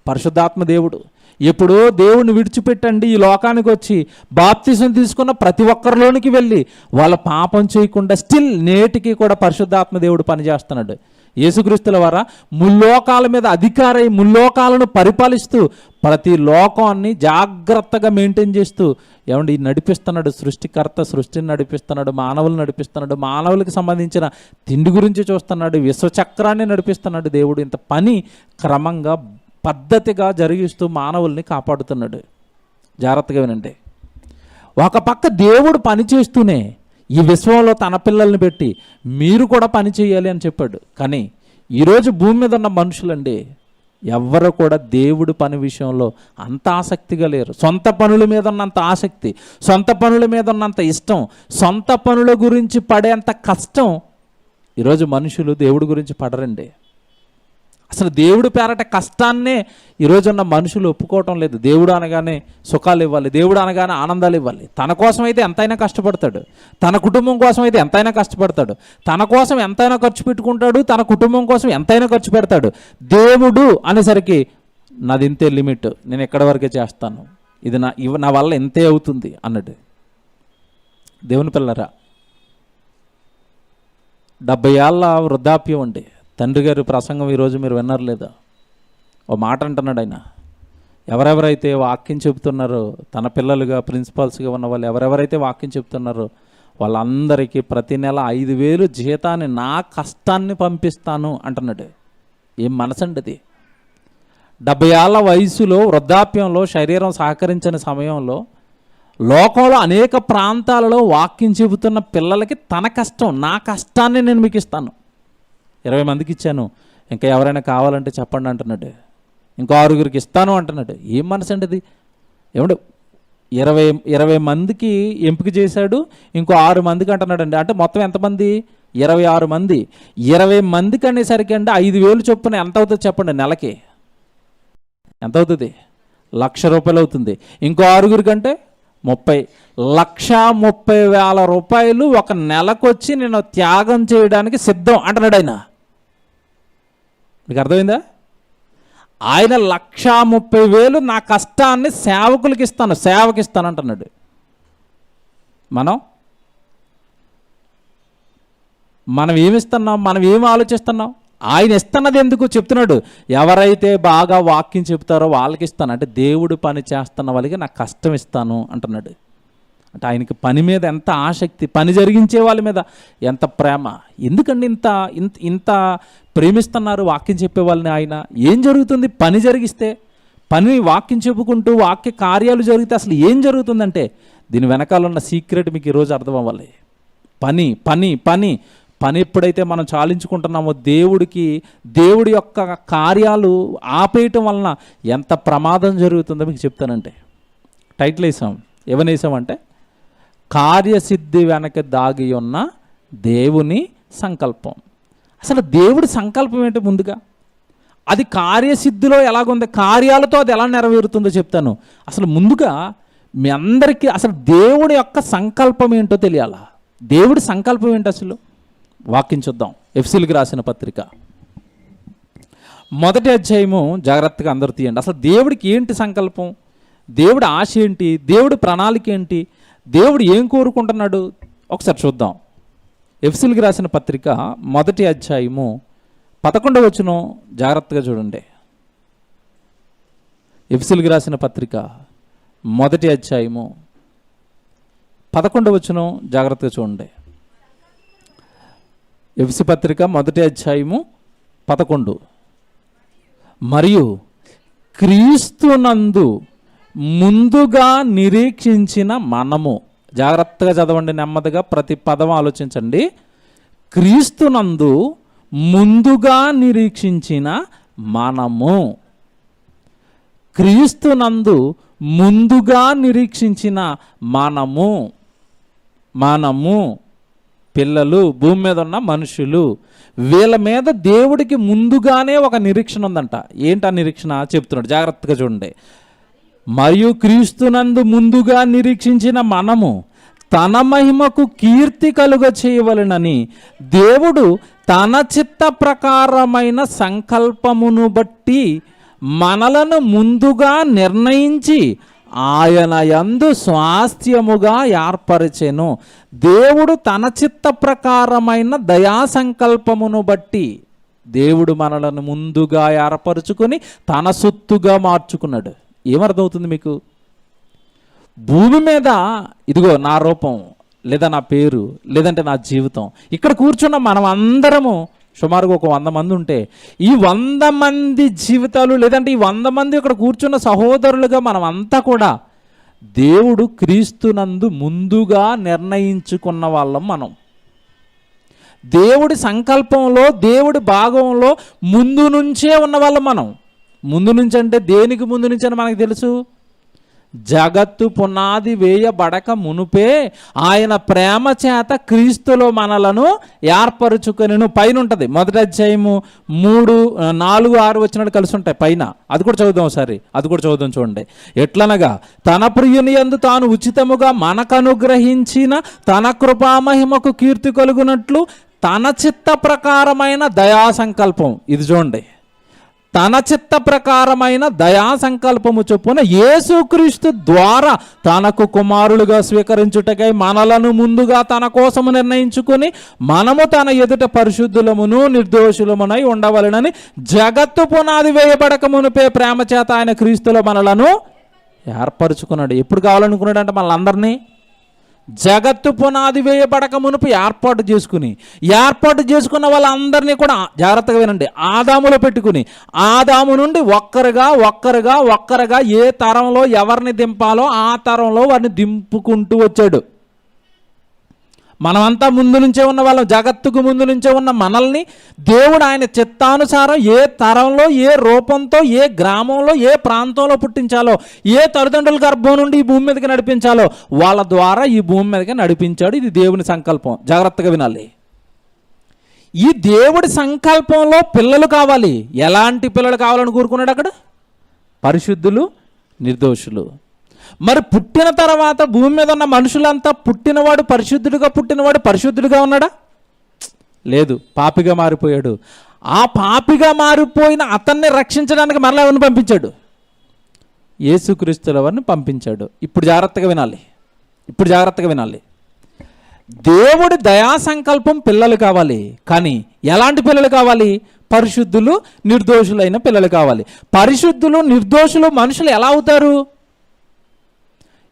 Speaker 1: పరిశుద్ధాత్మ దేవుడు ఎప్పుడో దేవుడిని విడిచిపెట్టండి ఈ లోకానికి వచ్చి బాప్తిసం తీసుకున్న ప్రతి ఒక్కరిలోనికి వెళ్ళి వాళ్ళ పాపం చేయకుండా స్టిల్ నేటికి కూడా పరిశుద్ధాత్మ దేవుడు పనిచేస్తున్నాడు. యేసుక్రీస్తుల వారా ముల్లోకాల మీద అధికారై ముల్లోకాలను పరిపాలిస్తూ ప్రతి లోకాన్ని జాగ్రత్తగా మెయింటైన్ చేస్తూ ఏమండి నడిపిస్తున్నాడు. సృష్టికర్త సృష్టిని నడిపిస్తున్నాడు, మానవులు నడిపిస్తున్నాడు, మానవులకు సంబంధించిన తిండి గురించి చూస్తున్నాడు, విశ్వచక్రాన్ని నడిపిస్తున్నాడు. దేవుడు ఇంత పని క్రమంగా పద్ధతిగా జరిగిస్తూ మానవుల్ని కాపాడుతున్నాడు. జాగ్రత్తగా వినండి. ఒక పక్క దేవుడు పని చేస్తూనే ఈ విశ్వంలో తన పిల్లల్ని పెట్టి మీరు కూడా పని చేయాలి అని చెప్పాడు. కానీ ఈరోజు భూమి మీద ఉన్న మనుషులండి ఎవ్వరు కూడా దేవుడు పని విషయంలో అంత ఆసక్తిగా లేరు. సొంత పనుల మీద ఉన్నంత ఆసక్తి, సొంత పనుల మీద ఉన్నంత ఇష్టం, సొంత పనుల గురించి పడేంత కష్టం ఈరోజు మనుషులు దేవుడి గురించి పడరండి. అసలు దేవుడి పేరట కష్టాన్నే ఈరోజున్న మనుషులు ఒప్పుకోవటం లేదు. దేవుడు అనగానే సుఖాలు ఇవ్వాలి, దేవుడు అనగానే ఆనందాలు ఇవ్వాలి. తన కోసం అయితే ఎంతైనా కష్టపడతాడు, తన కుటుంబం కోసం అయితే ఎంతైనా కష్టపడతాడు, తన కోసం ఎంతైనా ఖర్చు పెట్టుకుంటాడు, తన కుటుంబం కోసం ఎంతైనా ఖర్చు పెడతాడు. దేవుడు అనేసరికి నాది ఇంతే లిమిట్, నేను ఎక్కడి వరకే చేస్తాను, ఇది నా వల్ల ఇంతే అవుతుంది అన్నట్టు. దేవుని పిల్లరా, 70 ఏళ్ళ వృద్ధాప్యం అండి. తండ్రి గారి ప్రసంగం ఈరోజు మీరు విన్నారు లేదా? ఓ మాట అంటున్నాడు ఆయన, ఎవరెవరైతే వాక్యం చెబుతున్నారో, తన పిల్లలుగా ప్రిన్సిపాల్స్గా ఉన్న వాళ్ళు ఎవరెవరైతే వాక్యం చెబుతున్నారో వాళ్ళందరికీ ప్రతి నెల 5,000 జీతాన్ని నా కష్టాన్ని పంపిస్తాను అంటున్నాడు. ఏం మనసండి అది? 70 ఏళ్ల వయసులో, వృద్ధాప్యంలో, శరీరం సహకరించని సమయంలో లోకంలో అనేక ప్రాంతాలలో వాక్యం చెబుతున్న పిల్లలకి తన కష్టం, నా కష్టాన్ని నేను మీకు ఇస్తాను, 20 మందికి ఇచ్చాను, ఇంకా ఎవరైనా కావాలంటే చెప్పండి అంటున్నాడు. ఇంకో 6గురికి ఇస్తాను అంటున్నాడు. ఏం మనసు అండి అది? ఏమంటే 20 మందికి ఎంపిక చేశాడు, ఇంకో 6 మందికి అంటున్నాడు అండి. అంటే మొత్తం ఎంతమంది? 26 మంది. 20 మందికి అనేసరికి అండి 5,000 చొప్పున ఎంత అవుతుంది చెప్పండి నెలకి? ఎంత అవుతుంది? ₹1,00,000 అవుతుంది. ఇంకో 6గురికి అంటే 1,30,000 ఒక నెలకొచ్చి నేను త్యాగం చేయడానికి సిద్ధం అంటున్నాడు ఆయన. మీకు అర్థమైందా? ఆయన 1,30,000 నా కష్టాన్ని సేవకులకి ఇస్తాను, సేవకి ఇస్తాను అంటున్నాడు. మనం ఏమిస్తున్నాం? మనం ఏమి ఆలోచిస్తున్నాం? ఆయన ఇస్తున్నది ఎందుకు చెప్తున్నాడు? ఎవరైతే బాగా వాక్యం చెప్తారో వాళ్ళకి ఇస్తాను, అంటే దేవుడు పని చేస్తున్న వాళ్ళకి నాకు కష్టం ఇస్తాను అంటున్నాడు. అంటే ఆయనకి పని మీద ఎంత ఆసక్తి, పని జరిగించే వాళ్ళ మీద ఎంత ప్రేమ. ఎందుకండి ఇంత ప్రేమిస్తున్నారు వాక్యం చెప్పే వాళ్ళని ఆయన? ఏం జరుగుతుంది పని జరిగిస్తే? పని వాక్యం చెప్పుకుంటూ వాక్య కార్యాలు జరిగితే అసలు ఏం జరుగుతుందంటే దీని వెనకాల ఉన్న సీక్రెట్ మీకు ఈరోజు అర్థం అవ్వాలి. పని పని పని పని ఎప్పుడైతే మనం చాలించుకుంటున్నామో దేవుడి యొక్క కార్యాలు ఆపేయటం వలన ఎంత ప్రమాదం జరుగుతుందో మీకు చెప్తానంటే టైటిల్ వేసాం. ఏమని వేసామంటే కార్యసిద్ధి వెనక దాగి ఉన్న దేవుని సంకల్పం. అసలు దేవుడి సంకల్పం ఏంటి? ముందుగా అది కార్యసిద్ధిలో ఎలాగుంది, కార్యాలతో అది ఎలా నెరవేరుతుందో చెప్తాను. అసలు ముందుగా మీ అందరికీ అసలు దేవుడి యొక్క సంకల్పం ఏంటో తెలియాలా? దేవుడి సంకల్పం ఏంటి అసలు? వాక్యం చూద్దాం. ఎఫెసీయులకు రాసిన పత్రిక 1వ అధ్యాయము జాగ్రత్తగా అందరూ తీయండి. అసలు దేవుడికి ఏంటి సంకల్పం? దేవుడి ఆశ ఏంటి? దేవుడి ప్రణాళిక ఏంటి? దేవుడు ఏం కోరుకుంటున్నాడు? ఒకసారి చూద్దాం. ఎఫెసీయులకు రాసిన పత్రిక 1వ అధ్యాయము 11వ వచనం జాగ్రత్తగా చూడండి. ఎఫెసీయులకు రాసిన పత్రిక 1వ అధ్యాయము 11వ వచనం జాగ్రత్తగా చూడండి. ఎఫెసీ పత్రిక 1వ అధ్యాయము 11. మరియు క్రీస్తునందు ముందుగా నిరీక్షించిన మనము, జాగ్రత్తగా చదవండి, నెమ్మదిగా ప్రతి పదం ఆలోచించండి. క్రీస్తునందు ముందుగా నిరీక్షించిన మనము, క్రీస్తునందు ముందుగా నిరీక్షించిన మనము పిల్లలు, భూమి మీద ఉన్న మనుషులు, వీళ్ళ మీద దేవుడికి ముందుగానే ఒక నిరీక్షణ ఉందంట. ఏంటా నిరీక్షణ చెప్తున్నాడు, జాగ్రత్తగా చూడండి. మరియు క్రీస్తునందు ముందుగా నిరీక్షించిన మనము తన మహిమకు కీర్తి కలుగ చేయవలెనని దేవుడు తన చిత్త ప్రకారమైన సంకల్పమును బట్టి మనలను ముందుగా నిర్ణయించి ఆయన యందు స్వాస్థ్యముగా ఏర్పరిచెను. దేవుడు తన చిత్త ప్రకారమైన దయా సంకల్పమును బట్టి దేవుడు మనలను ముందుగా ఏర్పరచుకొని తన సొత్తుగా మార్చుకున్నాడు. ఏమర్థమవుతుంది మీకు? భూమి మీద ఇదిగో నా రూపం, లేదా నా పేరు, లేదంటే నా జీవితం, ఇక్కడ కూర్చున్న మనం అందరము సుమారుగా ఒక 100 మంది ఉంటే ఈ 100 మంది జీవితాలు, లేదంటే ఈ 100 మంది ఇక్కడ కూర్చున్న సహోదరులుగా మనం అంతా కూడా దేవుడు క్రీస్తునందు ముందుగా నిర్ణయించుకున్న వాళ్ళం మనం. దేవుడి సంకల్పంలో, దేవుడి భాగంలో ముందు నుంచే ఉన్న వాళ్ళం మనం. ముందు నుంచి అంటే దేనికి ముందు నుంచి అని మనకు తెలుసు. జగత్తు పునాది వేయబడక మునుపే ఆయన ప్రేమ చేత క్రీస్తులో మనలను ఏర్పరచుకొనెను. పైన ఉంటుంది 1వ అధ్యాయము 3, 4, 6 వచనాలు కలిసి ఉంటాయి పైన. అది కూడా చదువుదాం ఒకసారి, అది కూడా చదువుదాం చూడండి. ఎట్లనగా తన ప్రియుని యందు తాను ఉచితముగా మనకు అనుగ్రహించిన తన కృపామహిమకు కీర్తి కలుగునట్లు తన చిత్త ప్రకారమైన దయా సంకల్పం. ఇది చూడండి, తన చిత్త ప్రకారమైన దయా సంకల్పము చొప్పున యేసుక్రీస్తు ద్వారా తనకు కుమారులుగా స్వీకరించుటకై మనలను ముందుగా తన కోసము నిర్ణయించుకుని మనము తన ఎదుట పరిశుద్ధులమును నిర్దోషులమునై ఉండవలెనని జగత్తు పునాది వేయబడక మునిపే ప్రేమ చేత ఆయన క్రీస్తులో మనలను ఏర్పరచుకున్నాడు. ఎప్పుడు కావాలనుకున్నాడు అంటే మనల్ని జగత్తు పునాది వేయబడక మునుపు ఏర్పాటు చేసుకున్న వాళ్ళందరినీ కూడా జాగ్రత్తగా వినండి, ఆదాములో పెట్టుకుని ఆదాము నుండి ఒక్కరుగా ఏ తరంలో ఎవరిని దింపాలో ఆ తరంలో వారిని దింపుకుంటూ వచ్చాడు. మనమంతా ముందు నుంచే ఉన్న వాళ్ళం, జగత్తుకు ముందు నుంచే ఉన్న మనల్ని దేవుడు ఆయన చిత్తానుసారం ఏ తరంలో ఏ రూపంతో ఏ గ్రామంలో ఏ ప్రాంతంలో పుట్టించాలో, ఏ తల్లిదండ్రుల గర్భం నుండి ఈ భూమి మీదకి నడిపించాలో వాళ్ళ ద్వారా ఈ భూమి మీదకి నడిపించాడు. ఇది దేవుని సంకల్పం, జాగ్రత్తగా వినాలి. ఈ దేవుడి సంకల్పంలో పిల్లలు కావాలి. ఎలాంటి పిల్లలు కావాలని కోరుకున్నాడు అక్కడ? పరిశుద్ధులు, నిర్దోషులు. మరి పుట్టిన తర్వాత భూమి మీద ఉన్న మనుషులంతా పుట్టినవాడు పరిశుద్ధుడిగా ఉన్నాడా? లేదు, పాపిగా మారిపోయాడు. ఆ పాపిగా మారిపోయిన అతన్ని రక్షించడానికి మరలా ఎవరిని పంపించాడు? యేసుక్రీస్తుల వారిని పంపించాడు. ఇప్పుడు జాగ్రత్తగా వినాలి. దేవుడి దయా సంకల్పం పిల్లలు కావాలి. కానీ ఎలాంటి పిల్లలు కావాలి? పరిశుద్ధులు, నిర్దోషులైన పిల్లలు కావాలి. పరిశుద్ధులు, నిర్దోషులు మనుషులు ఎలా అవుతారు?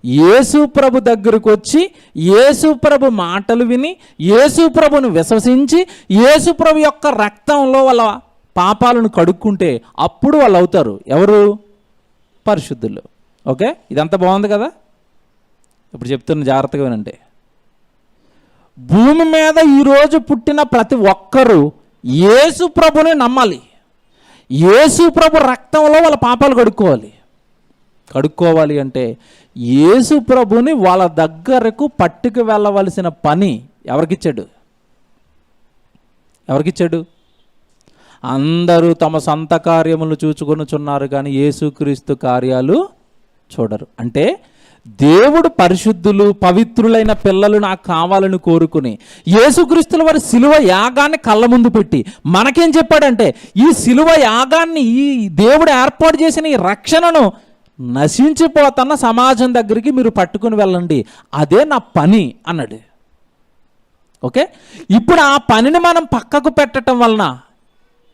Speaker 1: యేసు ప్రభు దగ్గరకు వచ్చి యేసు ప్రభు మాటలు విని యేసు ప్రభును విశ్వసించి యేసు ప్రభు యొక్క రక్తంలో వాళ్ళ పాపాలను కడుక్కుంటే అప్పుడు వాళ్ళు అవుతారు. ఎవరు? పరిశుద్ధులు. ఓకే, ఇదంతా బాగుంది కదా? ఇప్పుడు చెప్తున్న జాగ్రత్తగా వినండి. భూమి మీద ఈరోజు పుట్టిన ప్రతి ఒక్కరూ యేసు ప్రభుని నమ్మాలి. యేసు ప్రభు రక్తంలో వాళ్ళ పాపాలు కడుక్కోవాలి అంటే యేసు ప్రభుని వాళ్ళ దగ్గరకు పట్టుకు వెళ్ళవలసిన పని ఎవరికిచ్చాడు? అందరూ తమ సొంత కార్యములు చూచుకొనుచున్నారు కానీ యేసుక్రీస్తు కార్యాలు చూడరు. అంటే దేవుడు పరిశుద్ధులు, పవిత్రులైన పిల్లలు నాకు కావాలని కోరుకుని యేసుక్రీస్తుల వారి శిలువ యాగాన్ని కళ్ళ ముందు పెట్టి మనకేం చెప్పాడంటే, ఈ శిలువ యాగాన్ని, ఈ దేవుడు ఏర్పాటు చేసిన ఈ రక్షణను నశించిపోతున్న సమాజం దగ్గరికి మీరు పట్టుకుని వెళ్ళండి, అదే నా పని అన్నాడు. ఓకే, ఇప్పుడు ఆ పనిని మనం పక్కకు పెట్టడం వలన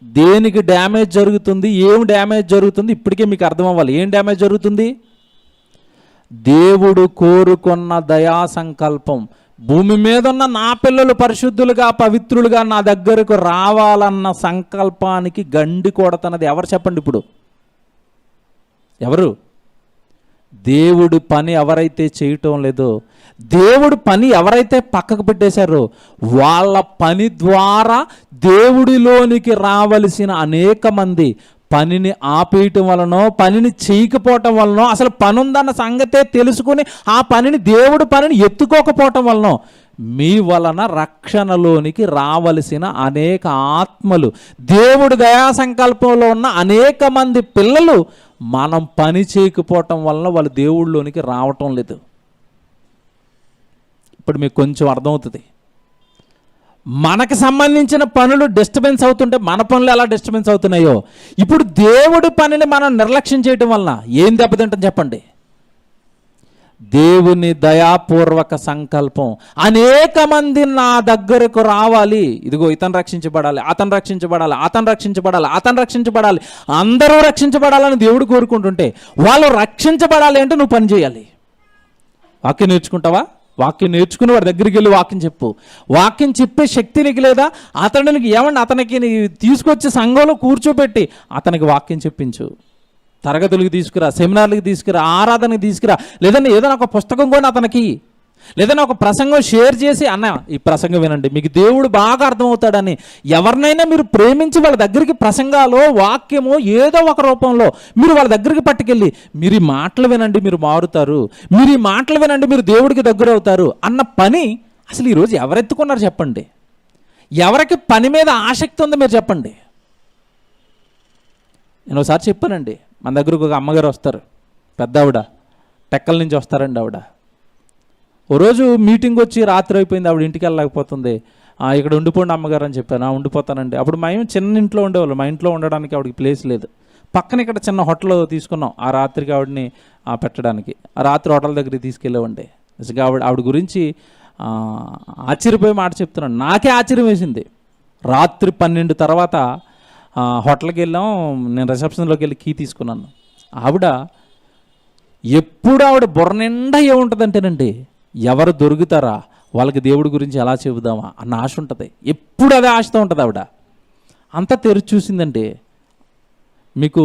Speaker 1: దేనికి డ్యామేజ్ జరుగుతుంది? ఏం డ్యామేజ్ జరుగుతుంది? ఇప్పటికే మీకు అర్థం అవ్వాలి. ఏం డ్యామేజ్ జరుగుతుంది? దేవుడు కోరుకున్న దయా సంకల్పం, భూమి మీద ఉన్న నా పిల్లలు పరిశుద్ధులుగా పవిత్రులుగా నా దగ్గరకు రావాలన్న సంకల్పానికి గండి కొడుతున్నది ఎవరు చెప్పండి? ఇప్పుడు ఎవరు? దేవుడు పని ఎవరైతే చేయటం లేదో, దేవుడు పని ఎవరైతే పక్కకు పెట్టేశారో వాళ్ళ పని ద్వారా దేవుడిలోనికి రావలసిన అనేక మంది పనిని ఆపేయటం వలనో, పనిని చేయకపోవటం వలనో, అసలు పని ఉందన్న సంగతే తెలుసుకుని ఆ పనిని ఎత్తుకోకపోవటం వలనో మీ వలన రక్షణలోనికి రావలసిన అనేక ఆత్మలు, దేవుడి దయా సంకల్పంలో ఉన్న అనేక మంది పిల్లలు మనం పని చేయకపోవటం వలన వాళ్ళు దేవుళ్ళలోనికి రావటం లేదు. ఇప్పుడు మీకు కొంచెం అర్థమవుతుంది. మనకు సంబంధించిన పనులు డిస్టర్బెన్స్ అవుతుంటే మన పనులు ఎలా డిస్టర్బెన్స్ అవుతున్నాయో, ఇప్పుడు దేవుడి పనిని మనం నిర్లక్ష్యం చేయటం వలన ఏం దెబ్బతింటాం చెప్పండి? దేవుని దయాపూర్వక సంకల్పం, అనేక మంది నా దగ్గరకు రావాలి, ఇదిగో ఇతను రక్షించబడాలి, అతను రక్షించబడాలి, అందరూ రక్షించబడాలని దేవుడు కోరుకుంటుంటే వాళ్ళు రక్షించబడాలి అంటే నువ్వు పని చేయాలి. వాక్యం నేర్చుకుంటావా? వాక్యం నేర్చుకుని వాడి దగ్గరికి వెళ్ళి వాక్యం చెప్పు. వాక్యం చెప్పే శక్తి నీకు లేదా? అతనికి తీసుకొచ్చి సంఘంలో కూర్చోబెట్టి అతనికి వాక్యం చెప్పించు. తరగతులకు తీసుకురా, సెమినార్లకు తీసుకురా, ఆరాధనకి తీసుకురా, లేదంటే ఏదైనా ఒక పుస్తకం కూడా అతనికి, లేదన్నా ఒక ప్రసంగం షేర్ చేసి, అన్న ఈ ప్రసంగం వినండి మీకు దేవుడు బాగా అర్థమవుతాడని ఎవరినైనా మీరు ప్రేమించి వాళ్ళ దగ్గరికి ప్రసంగాలో వాక్యమో ఏదో ఒక రూపంలో మీరు వాళ్ళ దగ్గరికి పట్టుకెళ్ళి, మీరు ఈ మాటలు వినండి మీరు మారుతారు, మీరు ఈ మాటలు వినండి మీరు దేవుడికి దగ్గర అవుతారు అన్న పని అసలు ఈరోజు ఎవరెత్తుకున్నారు చెప్పండి? ఎవరికి పని మీద ఆసక్తి ఉందో మీరు చెప్పండి. నేను ఒకసారి చెప్పానండి, మన దగ్గరకు ఒక అమ్మగారు వస్తారు, పెద్ద ఆవిడ, టెక్కల నుంచి వస్తారండి ఆవిడ. ఓ రోజు మీటింగ్ వచ్చి రాత్రి అయిపోయింది, ఆవిడ ఇంటికి వెళ్ళలేకపోతుంది. ఇక్కడ ఉండిపోండి అమ్మగారు అని చెప్పాను. ఉండిపోతానండి. అప్పుడు మేము చిన్న ఇంట్లో ఉండేవాళ్ళు, మా ఇంట్లో ఉండడానికి ఆవిడకి ప్లేస్ లేదు. పక్కన ఇక్కడ చిన్న హోటల్ తీసుకున్నాం ఆ రాత్రికి ఆవిడని పెట్టడానికి. ఆ రాత్రి హోటల్ దగ్గరికి తీసుకెళ్ళేవండి. నిజంగా ఆవిడ గురించి ఆశ్చర్యపోయి మాట చెప్తున్నాను. నాకే ఆశ్చర్యం వేసింది. రాత్రి 12 తర్వాత హోటల్కి వెళ్ళాం. నేను రిసెప్షన్లోకి వెళ్ళి కీ తీసుకున్నాను. ఎప్పుడు ఆవిడ బుర్ర నిండా ఏముంటుందంటేనండి, ఎవరు దొరుకుతారా వాళ్ళకి దేవుడి గురించి ఎలా చెబుదామా అన్న ఆశ ఉంటుంది. ఎప్పుడు అదే ఆశతో ఉంటుంది ఆవిడ. అంతా తెరిచి చూసిందండి. మీకు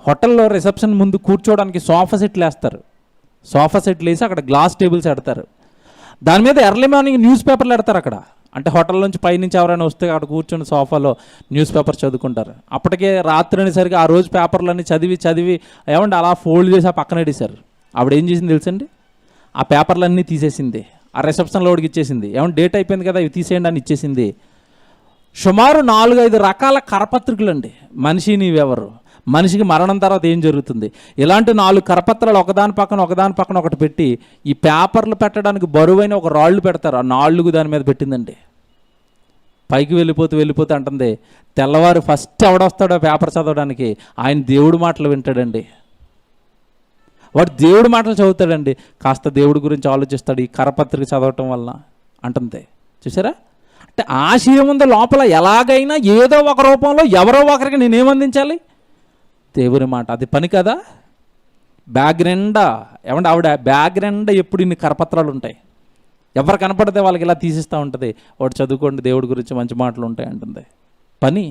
Speaker 1: హోటల్లో రిసెప్షన్ ముందు కూర్చోవడానికి సోఫా సెట్లు వేస్తారు. సోఫా సెట్లు వేసి అక్కడ గ్లాస్ టేబుల్స్ పెడతారు. దాని మీద ఎర్లీ మార్నింగ్ న్యూస్ పేపర్లు పెడతారు అక్కడ. అంటే హోటల్ నుంచి పైనుంచి ఎవరైనా వస్తే అక్కడ కూర్చొని సోఫాలో న్యూస్ పేపర్ చదువుకుంటారు. అప్పటికే రాత్రి అనేసరికి ఆ రోజు పేపర్లన్నీ చదివి ఏమంటే అలా ఫోల్డ్ చేసి ఆ పక్కన పెట్టేశారు. ఆవిడ ఏం చేసింది తెలుసండి, ఆ పేపర్లన్నీ తీసేసింది. ఆ రిసెప్షన్లో వాడికి ఇచ్చేసింది. ఏమంటే డేట్ అయిపోయింది కదా, ఇవి తీసేయండి అని ఇచ్చేసింది. సుమారు 4-5 రకాల కరపత్రికలు అండి. మనిషి నీవెవరు, మనిషికి మరణం తర్వాత ఏం జరుగుతుంది, ఇలాంటి 4 కరపత్రాలు ఒకదాని పక్కన ఒకటి పెట్టి ఈ పేపర్లు పెట్టడానికి బరువైన ఒక రాళ్ళు పెడతారు. ఆ 4 దాని మీద పెట్టిందండి. పైకి వెళ్ళిపోతూ అంటుంది, తెల్లవారు ఫస్ట్ ఎవడొస్తాడో పేపర్ చదవడానికి ఆయన దేవుడి మాటలు వింటాడండి. వాడు దేవుడి మాటలు చదువుతాడండి. కాస్త దేవుడి గురించి ఆలోచిస్తాడు ఈ కరపత్రిక చదవటం వల్ల అంటుంది. చూసారా? అంటే ఆశ ఏముందో లోపల, ఎలాగైనా ఏదో ఒక రూపంలో ఎవరో ఒకరికి నేనేమందించాలి, దేవుని మాట. అది పని కదా. బ్యాగ్ నిండా ఏమంటే ఆవిడ బ్యాగ్ నిండా ఎప్పుడు ఇన్ని కరపత్రాలు ఉంటాయి. ఎవరు కనపడితే వాళ్ళకి ఇలా తీసిస్తూ ఉంటుంది. వాడు చదువుకోండి దేవుడి గురించి మంచి మాటలు ఉంటాయి అంటుంది. పని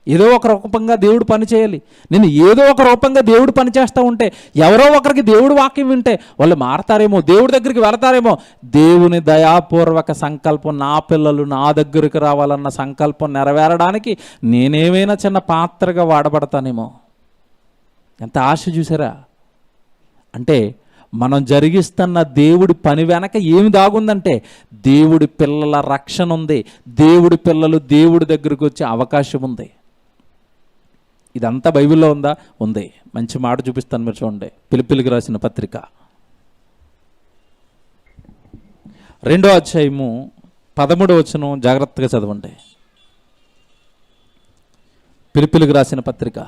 Speaker 1: ఏదో ఒక రూపంగా దేవుడు పని చేయాలి. నేను ఏదో ఒక రూపంగా దేవుడు పని చేస్తూ ఉంటే ఎవరో ఒకరికి దేవుడు వాక్యం వింటే వాళ్ళు మారతారేమో, దేవుడి దగ్గరికి వెళతారేమో. దేవుని దయాపూర్వక సంకల్పం, నా పిల్లలు నా దగ్గరికి రావాలన్న సంకల్పం నెరవేరడానికి నేనేమైనా చిన్న పాత్రగా వాడబడతానేమో. ఎంత ఆశ చూసారా? అంటే మనం జరిగిస్తున్న దేవుడి పని వెనక ఏమి దాగుందంటే దేవుడి పిల్లల రక్షణ ఉంది. దేవుడి పిల్లలు దేవుడి దగ్గరికి వచ్చే అవకాశం ఉంది. ఇదంతా బైబిల్లో ఉందా? ఉంది. మంచి మాట చూపిస్తాను, మీరు చూడండి. ఫిలిప్పీయులకు రాసిన పత్రిక 2వ అధ్యాయము 13వ వచనం జాగ్రత్తగా చదవండి. ఫిలిప్పీయులకు రాసిన పత్రిక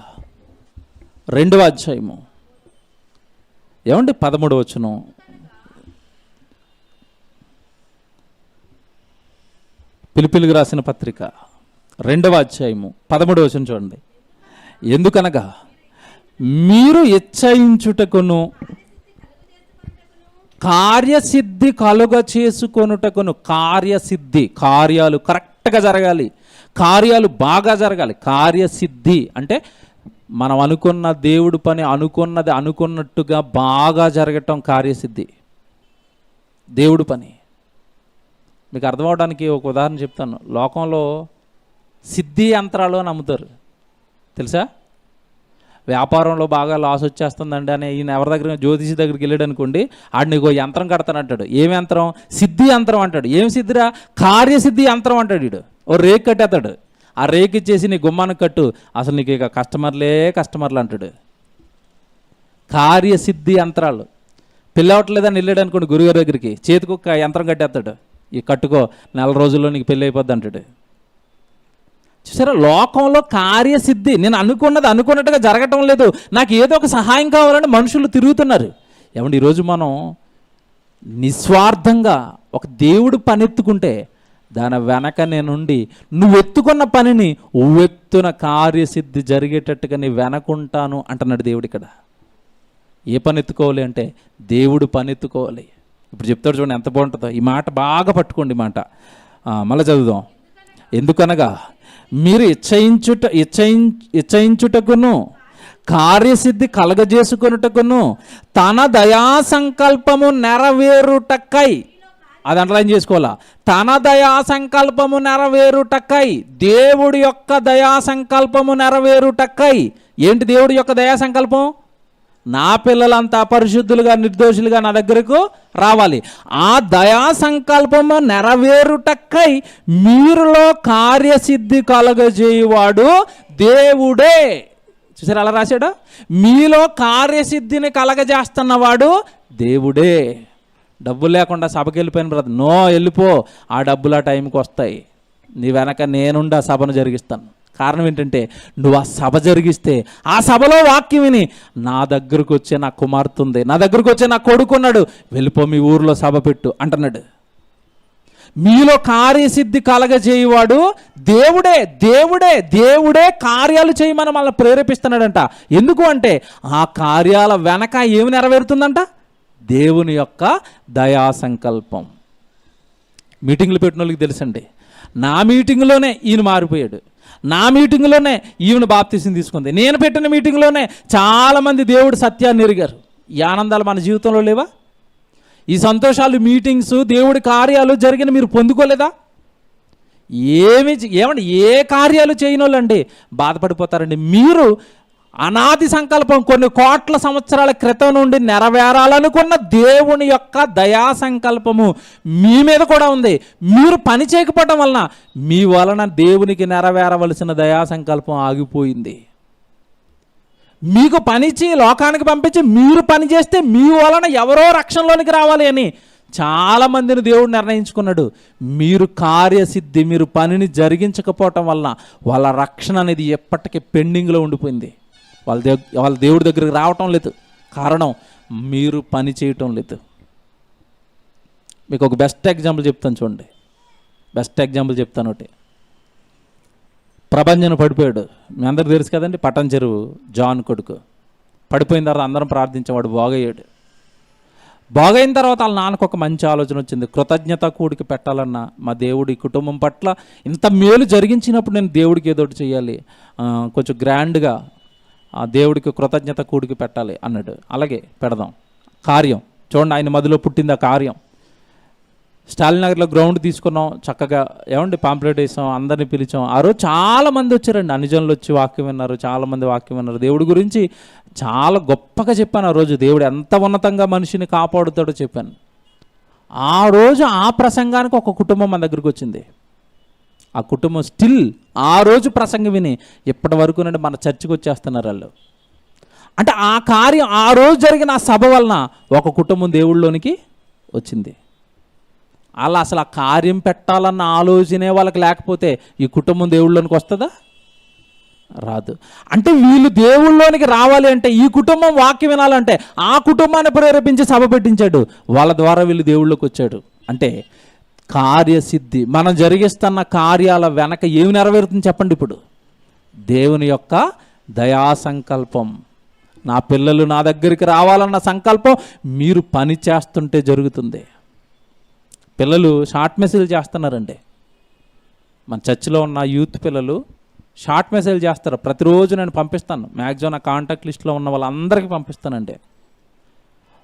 Speaker 1: 2వ అధ్యాయము ఏమండి 13వ వచనం. ఫిలిప్పీయులకు రాసిన పత్రిక 2వ అధ్యాయము 13వ వచనం చూడండి. ఎందుకనగా మీరు ఇచ్చయించుటకును కార్యసిద్ధి కలుగ చేసుకొనుటకును. కార్యసిద్ధి, కార్యాలు కరెక్ట్గా జరగాలి, కార్యాలు బాగా జరగాలి. కార్యసిద్ధి అంటే మనం అనుకున్న దేవుడు పని అనుకున్నది అనుకున్నట్టుగా బాగా జరగటం కార్యసిద్ధి, దేవుడు పని. మీకు అర్థం అవడానికి ఒక ఉదాహరణ చెప్తాను. లోకంలో సిద్ధి యంత్రాలు అని అమ్ముతారు, తెలుసా? వ్యాపారంలో బాగా లాస్ వచ్చేస్తుందండి అని ఈయన ఎవరి దగ్గర, జ్యోతిషి దగ్గరికి వెళ్ళాడు అనుకోండి, ఆడు నీకు యంత్రం కడతానంటాడు. ఏం యంత్రం? సిద్ధి యంత్రం అంటాడు. ఏం సిద్ధిరా? కార్యసిద్ధి యంత్రం అంటాడు. వీడు ఓ రేకు కట్టేస్తాడు. ఆ రేకు ఇచ్చేసి నీ గుమ్మానికి కట్టు, అసలు నీకు ఇక కస్టమర్లు అంటాడు. కార్యసిద్ధి యంత్రాలు. పెళ్ళవట్లేదని వెళ్ళాడు అనుకోండి గురుగారి దగ్గరికి, చేతికి ఒక యంత్రం కట్టేస్తాడు. ఈ కట్టుకో, 4 రోజుల్లో నీకు పెళ్ళి అయిపోద్ది అంటాడు. చూసారా? లోకంలో కార్యసిద్ధి. నేను అనుకున్నది అనుకున్నట్టుగా జరగటం లేదు, నాకు ఏదో ఒక సహాయం కావాలని మనుషులు తిరుగుతున్నారు. ఏమండి, ఈరోజు మనం నిస్వార్థంగా ఒక దేవుడు పనెత్తుకుంటే దాని వెనక నేనుండి నువ్వెత్తుకున్న పనిని ఉవ్వెత్తున కార్యసిద్ధి జరిగేటట్టుగా నీ వెనకుంటాను అంటున్నాడు దేవుడు ఇక్కడ. ఏ పని ఎత్తుకోవాలి అంటే దేవుడు పని ఎత్తుకోవాలి. ఇప్పుడు చెప్తాడు చూడండి ఎంత బాగుంటుందో. ఈ మాట బాగా పట్టుకోండి. మాట మళ్ళీ చదువుదాం. ఎందుకనగా మీరు ఇచ్చయించుటకును కార్యసిద్ధి కలగజేసుకొనుటకును తన దయా సంకల్పము నెరవేరుటకై, అది అండర్లైన్ చేసుకోవాలా, తన దయా సంకల్పము నెరవేరుటకై, దేవుడి యొక్క దయా సంకల్పము నెరవేరుటకై. ఏంటి దేవుడి యొక్క దయా సంకల్పం? నా పిల్లలంతా పరిశుద్ధులుగా నిర్దోషులుగా నా దగ్గరకు రావాలి. ఆ దయా సంకల్పము నెరవేరుటకై మీరులో కార్యసిద్ధి కలగజేయువాడు దేవుడే. చూసారు అలా రాశాడు? మీలో కార్యసిద్ధిని కలగజేస్తున్నవాడు దేవుడే. డబ్బులు లేకుండా సభకి వెళ్ళిపోయిన బ్రదర్, నో, వెళ్ళిపో, ఆ డబ్బులు ఆ టైంకి వస్తాయి. నీ వెనక నేనుండి ఆ సభను జరిగిస్తాను. కారణం ఏంటంటే నువ్వు ఆ సభ జరిగిస్తే ఆ సభలో వాక్యం విని నా దగ్గరకు వచ్చే నా కుమార్తె ఉంది, నా దగ్గరకు వచ్చే నా కొడుకున్నాడు, వెళ్ళిపో మీ ఊరిలో సభ పెట్టు అంటున్నాడు. మీలో కార్యసిద్ధి కలగజేయవాడు దేవుడే. దేవుడే దేవుడే కార్యాలు చేయమని మనల్ని ప్రేరేపిస్తున్నాడంట. ఎందుకు అంటే ఆ కార్యాల వెనక ఏమి నెరవేరుతుందంట? దేవుని యొక్క దయా సంకల్పం. మీటింగ్లు పెట్టిన వాళ్ళకి తెలుసండి, నా మీటింగ్లోనే ఈయన మారిపోయాడు, నా మీటింగ్లోనే ఈయన బాప్తీసం తీసుకుంది, నేను పెట్టిన మీటింగ్లోనే చాలామంది దేవుడు సత్యాన్ని ఎరిగారు. ఈ ఆనందాలు మన జీవితంలో లేవా? ఈ సంతోషాలు, మీటింగ్స్, దేవుడి కార్యాలు జరిగిన మీరు పొందుకోలేదా? ఏమండి ఏ కార్యాలు చేయని వాళ్ళండి బాధపడిపోతారండి. మీరు అనాది సంకల్పం కొన్ని కోట్ల సంవత్సరాల క్రితం నుండి నెరవేరాలనుకున్న దేవుని యొక్క దయా సంకల్పము మీ మీద కూడా ఉంది. మీరు పని చేయకపోవడం వలన మీ వలన దేవునికి నెరవేరవలసిన దయా సంకల్పం ఆగిపోయింది. మీకు పనిచి లోకానికి పంపించి మీరు పని చేస్తే మీ వలన ఎవరో రక్షణలోనికి రావాలి అని చాలామందిని దేవుడు నిర్ణయించుకున్నాడు. మీరు కార్యసిద్ధి, మీరు పనిని జరిగించకపోవటం వలన వాళ్ళ రక్షణ అనేది ఎప్పటికీ పెండింగ్లో ఉండిపోయింది. వాళ్ళ దేవుడి దగ్గరికి రావటం లేదు. కారణం మీరు పని చేయటం లేదు. మీకు ఒక బెస్ట్ ఎగ్జాంపుల్ చెప్తాను చూడండి. బెస్ట్ ఎగ్జాంపుల్ చెప్తాను ఒకటి. ప్రభంజన పడిపోయాడు, మీ అందరికి తెలుసు కదండి. పట్టణ చెరువు జాన్ కొడుకు పడిపోయిన తర్వాత అందరం ప్రార్థించేవాడు, బాగయ్యాడు. బాగైన తర్వాత వాళ్ళ నాన్నకు ఒక మంచి ఆలోచన వచ్చింది. కృతజ్ఞత కూడికి పెట్టాలన్న మా దేవుడి కుటుంబం పట్ల ఇంత మేలు జరిగించినప్పుడు నేను దేవుడికి ఏదో ఒకటి చేయాలి, కొంచెం గ్రాండ్గా ఆ దేవుడికి కృతజ్ఞత కూడికి పెట్టాలి అన్నాడు. అలాగే పెడదాం కార్యం. చూడండి, ఆయన మధ్యలో పుట్టింది ఆ కార్యం. స్టాలిన్ నగర్లో గ్రౌండ్ తీసుకున్నాం, చక్కగా ఏమండి పాంప్లెట్ వేసాం, అందరినీ పిలిచాం. ఆ రోజు చాలామంది వచ్చారండి, అనిజనులు వచ్చి వాక్యం విన్నారు, చాలామంది వాక్యం విన్నారు. దేవుడి గురించి చాలా గొప్పగా చెప్పాను. ఆ రోజు దేవుడు ఎంత ఉన్నతంగా మనిషిని కాపాడుతాడో చెప్పాను. ఆ రోజు ఆ ప్రసంగానికి ఒక కుటుంబం మన దగ్గరికి వచ్చింది. ఆ కుటుంబం స్టిల్ ఆ రోజు ప్రసంగం విని ఇప్పటి వరకు నుండి మన చర్చికి వచ్చేస్తున్నారు వాళ్ళు. అంటే ఆ కార్యం ఆ రోజు జరిగిన ఆ సభ వలన ఒక కుటుంబం దేవుళ్ళలోనికి వచ్చింది. అలా అసలు ఆ కార్యం పెట్టాలన్న ఆలోచనే వాళ్ళకి లేకపోతే ఈ కుటుంబం దేవుళ్ళలోనికి వస్తుందా? రాదు. అంటే వీళ్ళు దేవుళ్ళలోనికి రావాలి అంటే, ఈ కుటుంబం వాక్యం వినాలంటే ఆ కుటుంబాన్ని ప్రేరేపించి సభ పెట్టించాడు. వాళ్ళ ద్వారా వీళ్ళు దేవుళ్ళకి వచ్చాడు. అంటే కార్యసిద్ధి, మనం జరిగిస్తున్న కార్యాల వెనక ఏమి నెరవేరుతుంది చెప్పండి? ఇప్పుడు దేవుని యొక్క దయా సంకల్పం. నా పిల్లలు నా దగ్గరికి రావాలన్న సంకల్పం మీరు పని చేస్తుంటే జరుగుతుంది. పిల్లలు షార్ట్ మెసేజ్ చేస్తున్నారండి. మన చర్చిలో ఉన్న యూత్ పిల్లలు షార్ట్ మెసేజ్ చేస్తారు. ప్రతిరోజు నేను పంపిస్తాను, మ్యాక్సిమం నా కాంటాక్ట్ లిస్ట్లో ఉన్న వాళ్ళందరికీ పంపిస్తానండి.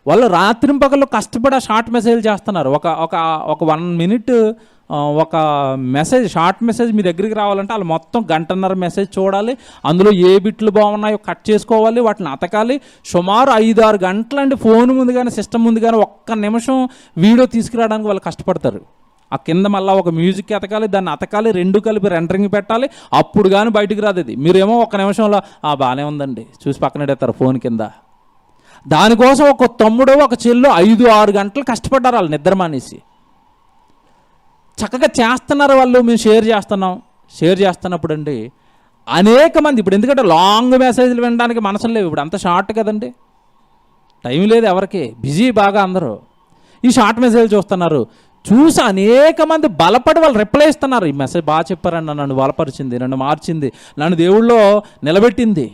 Speaker 1: వాళ్ళు రాత్రింపగళ్ళు కష్టపడి షార్ట్ మెసేజ్ చేస్తున్నారు. ఒక 1 minute ఒక మెసేజ్, షార్ట్ మెసేజ్ మీ దగ్గరికి రావాలంటే వాళ్ళు మొత్తం 1.5 మెసేజ్ చూడాలి. అందులో ఏ బిట్లు బాగున్నాయో కట్ చేసుకోవాలి, వాటిని అతకాలి. సుమారు 5-6 గంటలండి ఫోన్ ముందు కానీ సిస్టమ్ ముందు కానీ 1 నిమిషం వీడియో తీసుకురావడానికి వాళ్ళు కష్టపడతారు. ఆ కింద మళ్ళీ ఒక మ్యూజిక్ ఎతకాలి, దాన్ని అతకాలి, 2 కలిపి రెండరింగ్ పెట్టాలి, అప్పుడు కానీ బయటికి రాదు అది. మీరేమో 1 నిమిషంలో బాగానే ఉందండి చూసి పక్కనెడతారు ఫోన్ కింద. దానికోసం ఒక తమ్ముడు ఒక చెల్లు 5-6 గంటలు కష్టపడ్డారు వాళ్ళు నిద్ర మానేసి. చక్కగా చేస్తున్నారు వాళ్ళు. మేము షేర్ చేస్తున్నప్పుడు అండి అనేక మంది, ఇప్పుడు ఎందుకంటే లాంగ్ మెసేజ్లు వినడానికి మనసులు లేవు, ఇప్పుడు అంత షార్ట్ కదండి, టైం లేదు ఎవరికి, బిజీ బాగా అందరూ. ఈ షార్ట్ మెసేజ్ చూస్తున్నారు. చూసి అనేక మంది బలపడి వాళ్ళు రిప్లై ఇస్తున్నారు. ఈ మెసేజ్ బాగా చెప్పారండి, నన్ను బలపరిచింది, నన్ను మార్చింది, నన్ను దేవుళ్ళో నిలబెట్టింది.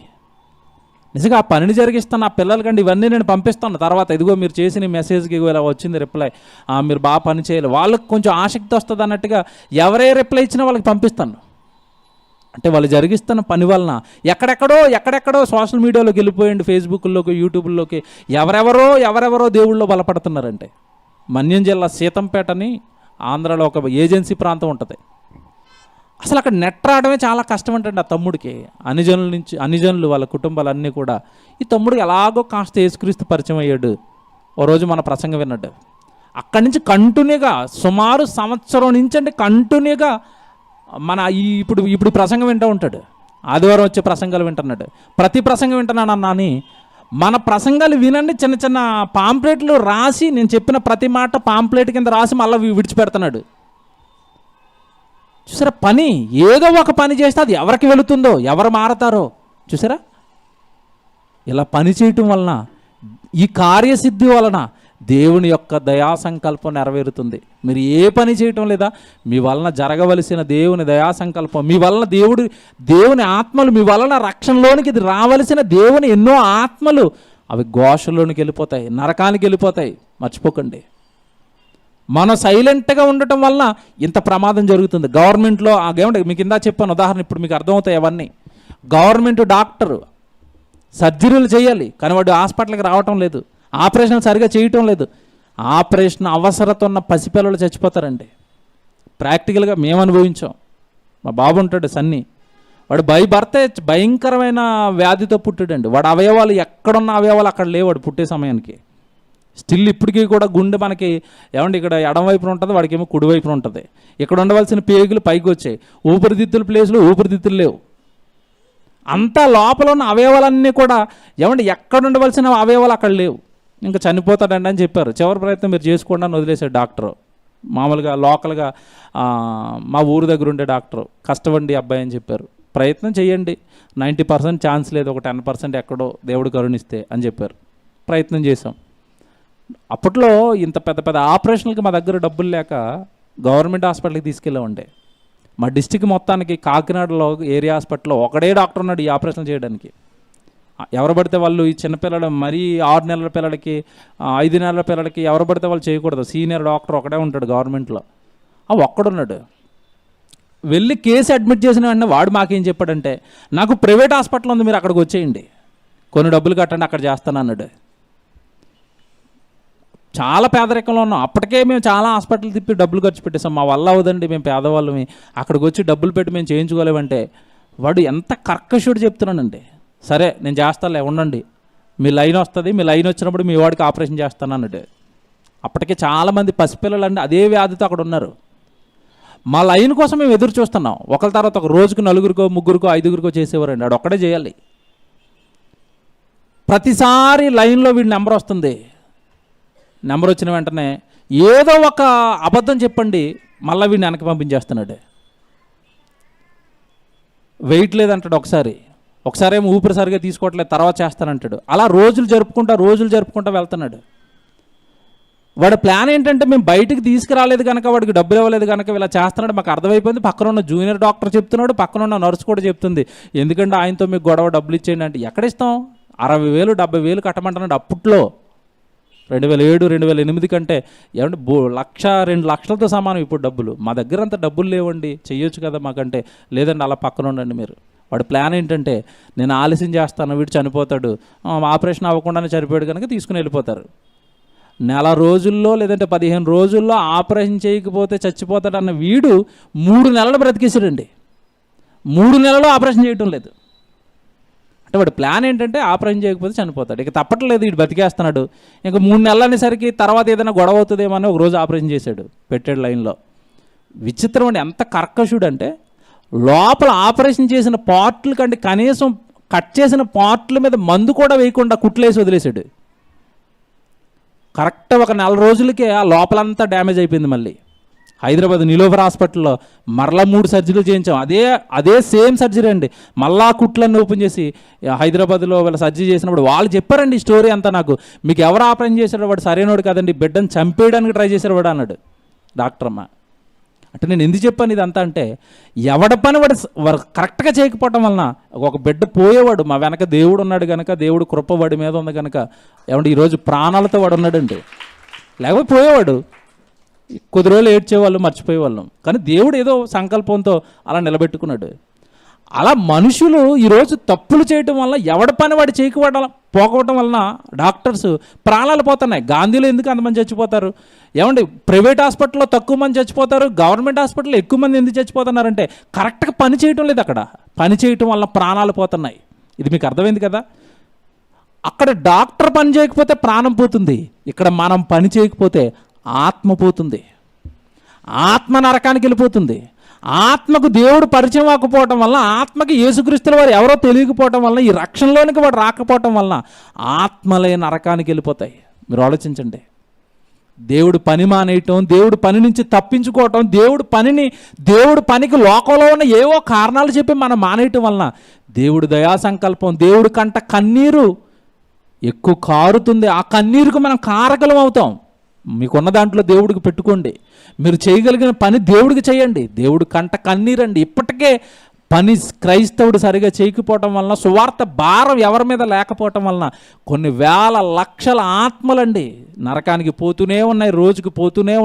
Speaker 1: నిజంగా ఆ పనిని జరిగిస్తాను ఆ పిల్లలకండి. ఇవన్నీ నేను పంపిస్తాను తర్వాత. ఇదిగో మీరు చేసిన మెసేజ్కి ఇలా వచ్చింది రిప్లై, మీరు బాగా పని చేయాలి. వాళ్ళకి కొంచెం ఆసక్తి వస్తుంది అన్నట్టుగా ఎవరే రిప్లై ఇచ్చినా వాళ్ళకి పంపిస్తాను. అంటే వాళ్ళు జరిగిస్తున్న పని వలన ఎక్కడెక్కడో సోషల్ మీడియాలోకి వెళ్ళిపోయండి, ఫేస్బుక్లోకి, యూట్యూబ్లోకి ఎవరెవరో దేవుళ్ళో బలపడుతున్నారంటే. మన్యం జిల్లా సీతంపేట అని ఆంధ్రాలో ఒక ఏజెన్సీ ప్రాంతం ఉంటుంది. అసలు అక్కడ నెట్ రావడమే చాలా కష్టం అంటండి ఆ తమ్ముడికి. అనిజనులు వాళ్ళ కుటుంబాలన్నీ కూడా ఈ తమ్ముడికి ఎలాగో కాస్త యేసుక్రీస్తు పరిచయం అయ్యాడు. ఓ రోజు మన ప్రసంగం విన్నాడు. అక్కడి నుంచి కంటిన్యూగా సుమారు సంవత్సరం నుంచి అంటే కంటిన్యూగా మన ఇప్పుడు ప్రసంగం వింటూ ఉంటాడు. ఆదివారం వచ్చే ప్రసంగాలు వింటున్నాడు. ప్రతి ప్రసంగం వింటున్నానన్నా అని మన ప్రసంగాలు వినండి. చిన్న చిన్న పాంప్లెట్లు రాసి, నేను చెప్పిన ప్రతి మాట పాంప్లెట్ కింద రాసి మళ్ళీ విడిచిపెడుతున్నాడు. చూసారా, పని ఏదో ఒక పని చేస్తే అది ఎవరికి వెళుతుందో, ఎవరు మారతారో చూసారా. ఇలా పని చేయటం వలన, ఈ కార్యసిద్ధి వలన దేవుని యొక్క దయా సంకల్పం నెరవేరుతుంది. మీరు ఏ పని చేయటం లేదా, మీ వలన జరగవలసిన దేవుని దయా సంకల్పం, మీ వలన దేవుని ఆత్మలు, మీ వలన రక్షణలోనికి ఇది రావలసిన దేవుని ఎన్నో ఆత్మలు అవి ఘోషలోనికి వెళ్ళిపోతాయి, నరకానికి వెళ్ళిపోతాయి. మర్చిపోకండి. మనం సైలెంట్గా ఉండటం వలన ఇంత ప్రమాదం జరుగుతుంది. గవర్నమెంట్లో ఏమంటే మీకు ఇందా చెప్పాను ఉదాహరణ, ఇప్పుడు మీకు అర్థమవుతాయి అవన్నీ. గవర్నమెంట్ డాక్టరు సర్జరీలు చేయాలి, కానీ వాడు హాస్పిటల్కి రావటం లేదు, ఆపరేషన్ సరిగా చేయటం లేదు. ఆపరేషన్ అవసరత ఉన్న పసిపిల్లలు చచ్చిపోతారండి. ప్రాక్టికల్గా మేము అనుభవించాం. మా బాబు ఉంటాడు సన్నీ, వాడు భర్త భయంకరమైన వ్యాధితో పుట్టాడండి. వాడు అవయవాలు ఎక్కడున్న అవయవాలు అక్కడ లేవాడు పుట్టే సమయానికి. స్టిల్ ఇప్పటికీ కూడా గుండె మనకి ఏమంటే ఇక్కడ ఎడం వైపున ఉంటుంది, వాడికి ఏమో కుడి వైపున ఉంటుంది. ఇక్కడ ఉండవలసిన పేగులు పైకి వచ్చాయి, ఊపిరితిత్తుల ప్లేస్లో ఊపిరితిత్తులు లేవు. అంతా లోపల ఉన్న అవయవాలన్నీ కూడా ఏమంటే ఎక్కడ ఉండవలసిన అవయవాలు అక్కడ లేవు. ఇంకా చనిపోతాడండి అని చెప్పారు. చివరి ప్రయత్నం మీరు చేసుకోండి అని వదిలేశాడు డాక్టరు. మామూలుగా లోకల్గా మా ఊరు దగ్గర ఉండే డాక్టరు, కష్టపడి అబ్బాయి అని చెప్పారు, ప్రయత్నం చేయండి, 90% ఛాన్స్ లేదు, ఒక 10% ఎక్కడో దేవుడు కరుణిస్తే అని చెప్పారు. ప్రయత్నం చేసాం. అప్పట్లో ఇంత పెద్ద పెద్ద ఆపరేషన్లకి మా దగ్గర డబ్బులు లేక గవర్నమెంట్ హాస్పిటల్కి తీసుకెళ్ళామండి. మా డిస్టిక్ మొత్తానికి కాకినాడలో ఏరియా హాస్పిటల్లో ఒకడే డాక్టర్ ఉన్నాడు ఈ ఆపరేషన్ చేయడానికి. ఎవరు పడితే వాళ్ళు, ఈ చిన్నపిల్లలు మరీ 6 నెలల పిల్లలకి 5 నెలల పిల్లలకి ఎవరు పడితే వాళ్ళు చేయకూడదు. సీనియర్ డాక్టర్ ఒకడే ఉంటాడు గవర్నమెంట్లో, ఒక్కడున్నాడు. వెళ్ళి కేసు అడ్మిట్ చేసిన వెంటనే వాడు మాకేం చెప్పాడంటే, నాకు ప్రైవేట్ హాస్పిటల్ ఉంది, మీరు అక్కడికి వచ్చేయండి, కొన్ని డబ్బులు కట్టండి, అక్కడ చేస్తాను అన్నాడు. చాలా పేదరికంలో ఉన్నాం. అప్పటికే మేము చాలా హాస్పిటల్ తిప్పి డబ్బులు ఖర్చు పెట్టేసాం. మా వల్ల అవదండి, మేము పేదవాళ్ళమి, అక్కడికి వచ్చి డబ్బులు పెట్టి మేము చేయించుకోలేమంటే వాడు ఎంత కర్కశుడు చెప్తున్నానండి. సరే నేను చేస్తాలే, ఉండండి, మీ లైన్ వస్తుంది, మీ లైన్ వచ్చినప్పుడు మీ వాడికి ఆపరేషన్ చేస్తాను అన్నాడు. అప్పటికే చాలామంది పసిపిల్లలు అండి అదే వ్యాధితో అక్కడ ఉన్నారు. మా లైన్ కోసం మేము ఎదురు చూస్తున్నాం. ఒకరి తర్వాత ఒక రోజుకు 4, 3, 5 చేసేవారండి. వాడు ఒక్కడే చేయాలి. ప్రతిసారి లైన్లో వీడి నెంబర్ వస్తుంది. నెంబర్ వచ్చిన వెంటనే ఏదో ఒక అబద్ధం చెప్పండి, మళ్ళీ వీడిని వెనక్కి పంపించేస్తున్నాడు. వెయిట్ లేదంటాడు ఒకసారి ఏమో ఊపిరి సరిగా తీసుకోవట్లేదు, తర్వాత చేస్తానంటాడు. అలా రోజులు జరుపుకుంటా వెళ్తున్నాడు. వాడి ప్లాన్ ఏంటంటే, మేము బయటికి తీసుకురాలేదు కనుక, వాడికి డబ్బులు ఇవ్వలేదు కనుక ఇలా చేస్తున్నాడు మాకు అర్థమైపోయింది. పక్కన ఉన్న జూనియర్ డాక్టర్ చెప్తున్నాడు, పక్కన ఉన్న నర్సు కూడా చెప్తుంది, ఎందుకంటే ఆయనతో మీకు గొడవ, డబ్బులు ఇచ్చేయండి అంటే ఎక్కడ ఇస్తాం, 60,000 70,000 కట్టమంటున్నాడు. అప్పట్లో 2007 2008 కంటే ఏమంటే 1,00,000 2 లక్షలతో సమానం ఇప్పుడు డబ్బులు. మా దగ్గర అంత డబ్బులు లేవండి, చెయ్యొచ్చు కదా మాకంటే. లేదండి, అలా పక్కన ఉండండి మీరు. వాడి ప్లాన్ ఏంటంటే, నేను ఆలస్యం చేస్తాను, వీడు చనిపోతాడు, ఆపరేషన్ అవ్వకుండానే చనిపోయాడు కనుక తీసుకుని వెళ్ళిపోతారు. నెల రోజుల్లో లేదంటే 15 రోజుల్లో ఆపరేషన్ చేయకపోతే చచ్చిపోతాడన్న వీడు 3 నెలలు బ్రతికేసాడండి. 3 నెలలు ఆపరేషన్ చేయటం లేదు. అంటే వాడి ప్లాన్ ఏంటంటే, ఆపరేషన్ చేయకపోతే చనిపోతాడు, ఇక తప్పట్లేదు, వీడు బతికేస్తున్నాడు. ఇంకా 3 నెలలు అనేసరికి తర్వాత ఏదైనా గొడవ అవుతుందేమో అని ఒకరోజు ఆపరేషన్ చేశాడు, పెట్టాడు లైన్లో. విచిత్రం అండి, ఎంత కర్కశుడు అంటే, లోపల ఆపరేషన్ చేసిన పార్ట్లు కంటే కనీసం కట్ చేసిన పార్ట్ల మీద మందు కూడా వేయకుండా కుట్లేసి వదిలేశాడు. కరెక్ట్ ఒక 4 రోజులకే ఆ లోపలంతా డ్యామేజ్ అయిపోయింది. మళ్ళీ హైదరాబాద్ నీలోఫర్ హాస్పిటల్లో మరలా 3 సర్జరీలు చేయించాం. అదే సేమ్ సర్జరీ అండి. మళ్ళా కుట్లన్నీ ఓపెన్ చేసి హైదరాబాద్లో వీళ్ళు సర్జరీ చేసినప్పుడు వాళ్ళు చెప్పారండి ఈ స్టోరీ అంతా నాకు. మీకు ఎవరు ఆపరేషన్ చేశాడు, వాడు సరైనవాడు కదండి, బిడ్డను చంపేయడానికి ట్రై చేశాడు వాడు అన్నాడు డాక్టర్ అమ్మ. అంటే నేను ఎందుకు చెప్పాను ఇదంతా అంటే, ఎవడ పని వాడు కరెక్ట్గా చేయకపోవటం వలన ఒక బిడ్డ పోయేవాడు. మా వెనక దేవుడు ఉన్నాడు కనుక, దేవుడు కృప వాడి మీద ఉంది కనుక ఏమంటే ఈరోజు ప్రాణాలతో వాడు ఉన్నాడండి. లేకపోతే పోయేవాడు, కొద్ది రోజులు ఏడ్చేవాళ్ళు, మర్చిపోయేవాళ్ళం. కానీ దేవుడు ఏదో సంకల్పంతో అలా నిలబెట్టుకున్నాడు. అలా మనుషులు ఈరోజు తప్పులు చేయటం వల్ల, ఎవడ పని వాడు పోకపోవటం వలన డాక్టర్స్ ప్రాణాలు పోతున్నాయి. గాంధీలో ఎందుకు అంతమంది చచ్చిపోతారు ఏమండి? ప్రైవేట్ హాస్పిటల్లో తక్కువ మంది చచ్చిపోతారు, గవర్నమెంట్ హాస్పిటల్లో ఎక్కువ మంది ఎందుకు చచ్చిపోతున్నారంటే కరెక్ట్గా పని చేయటం లేదు. అక్కడ పని చేయటం వల్ల ప్రాణాలు పోతున్నాయి. ఇది మీకు అర్థమైంది కదా? అక్కడ డాక్టర్ పని చేయకపోతే ప్రాణం పోతుంది, ఇక్కడ మనం పని చేయకపోతే ఆత్మ పోతుంది, ఆత్మ నరకానికి వెళ్ళిపోతుంది. ఆత్మకు దేవుడు పరిచయం అవ్వకపోవటం వల్ల, ఆత్మకి యేసుక్రీస్తుల వారు ఎవరో తెలియకపోవటం వల్ల, ఈ రక్షణలోనికి వాడు రాకపోవటం వల్ల ఆత్మలే నరకానికి వెళ్ళిపోతాయి. మీరు ఆలోచించండి. దేవుడు పని మానేయటం, దేవుడు పని నుంచి తప్పించుకోవటం, దేవుడు పనికి లోకంలో ఉన్న ఏవో కారణాలు చెప్పి మనం మానేయటం వలన దేవుడు దయా సంకల్పం, దేవుడి కంట కన్నీరు ఎక్కువ కారుతుంది. ఆ కన్నీరుకు మనం కారకులం అవుతాం. మీకున్న దాంట్లో దేవుడికి పెట్టుకోండి. మీరు చేయగలిగిన పని దేవుడికి చేయండి. దేవుడి కంట కన్నీరండి. ఇప్పటికే పని క్రైస్తవుడు సరిగా చేయకపోవటం వలన, సువార్త భారం ఎవరి మీద లేకపోవటం వలన కొన్ని వేల లక్షల ఆత్మలండి నరకానికి పోతూనే ఉన్నాయి. రోజుకి పోతూనే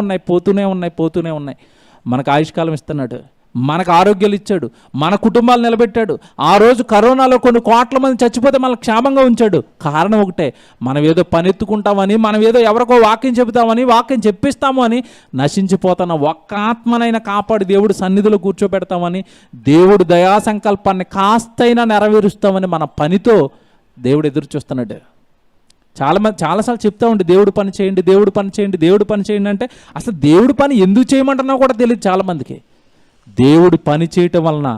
Speaker 1: ఉన్నాయి. మనకు ఆయుష్కాలం ఇస్తున్నాడు, మనకు ఆరోగ్యాలు ఇచ్చాడు, మన కుటుంబాలు నిలబెట్టాడు. ఆ రోజు కరోనాలో కొన్ని కోట్ల మంది చచ్చిపోతే మనల్ని క్షేమంగా ఉంచాడు. కారణం ఒకటే, మనం ఏదో పని ఎత్తుకుంటామని, మనం ఏదో ఎవరికో వాక్యం చెబుతామని, వాక్యం చెప్పిస్తాము అని నశించిపోతున్న ఒక్క ఆత్మనైనా కాపాడి దేవుడు సన్నిధిలో కూర్చోబెడతామని, దేవుడు దయా సంకల్పాన్ని కాస్తైనా నెరవేరుస్తామని మన పనితో దేవుడు ఎదురు చూస్తున్నాడు. చాలాసార్లు చెప్తా ఉండి దేవుడు పని చేయండి అంటే అసలు దేవుడు పని ఎందుకు చేయమంటున్నా కూడా తెలియదు చాలామందికి. దేవుడి పని చేయటం వలన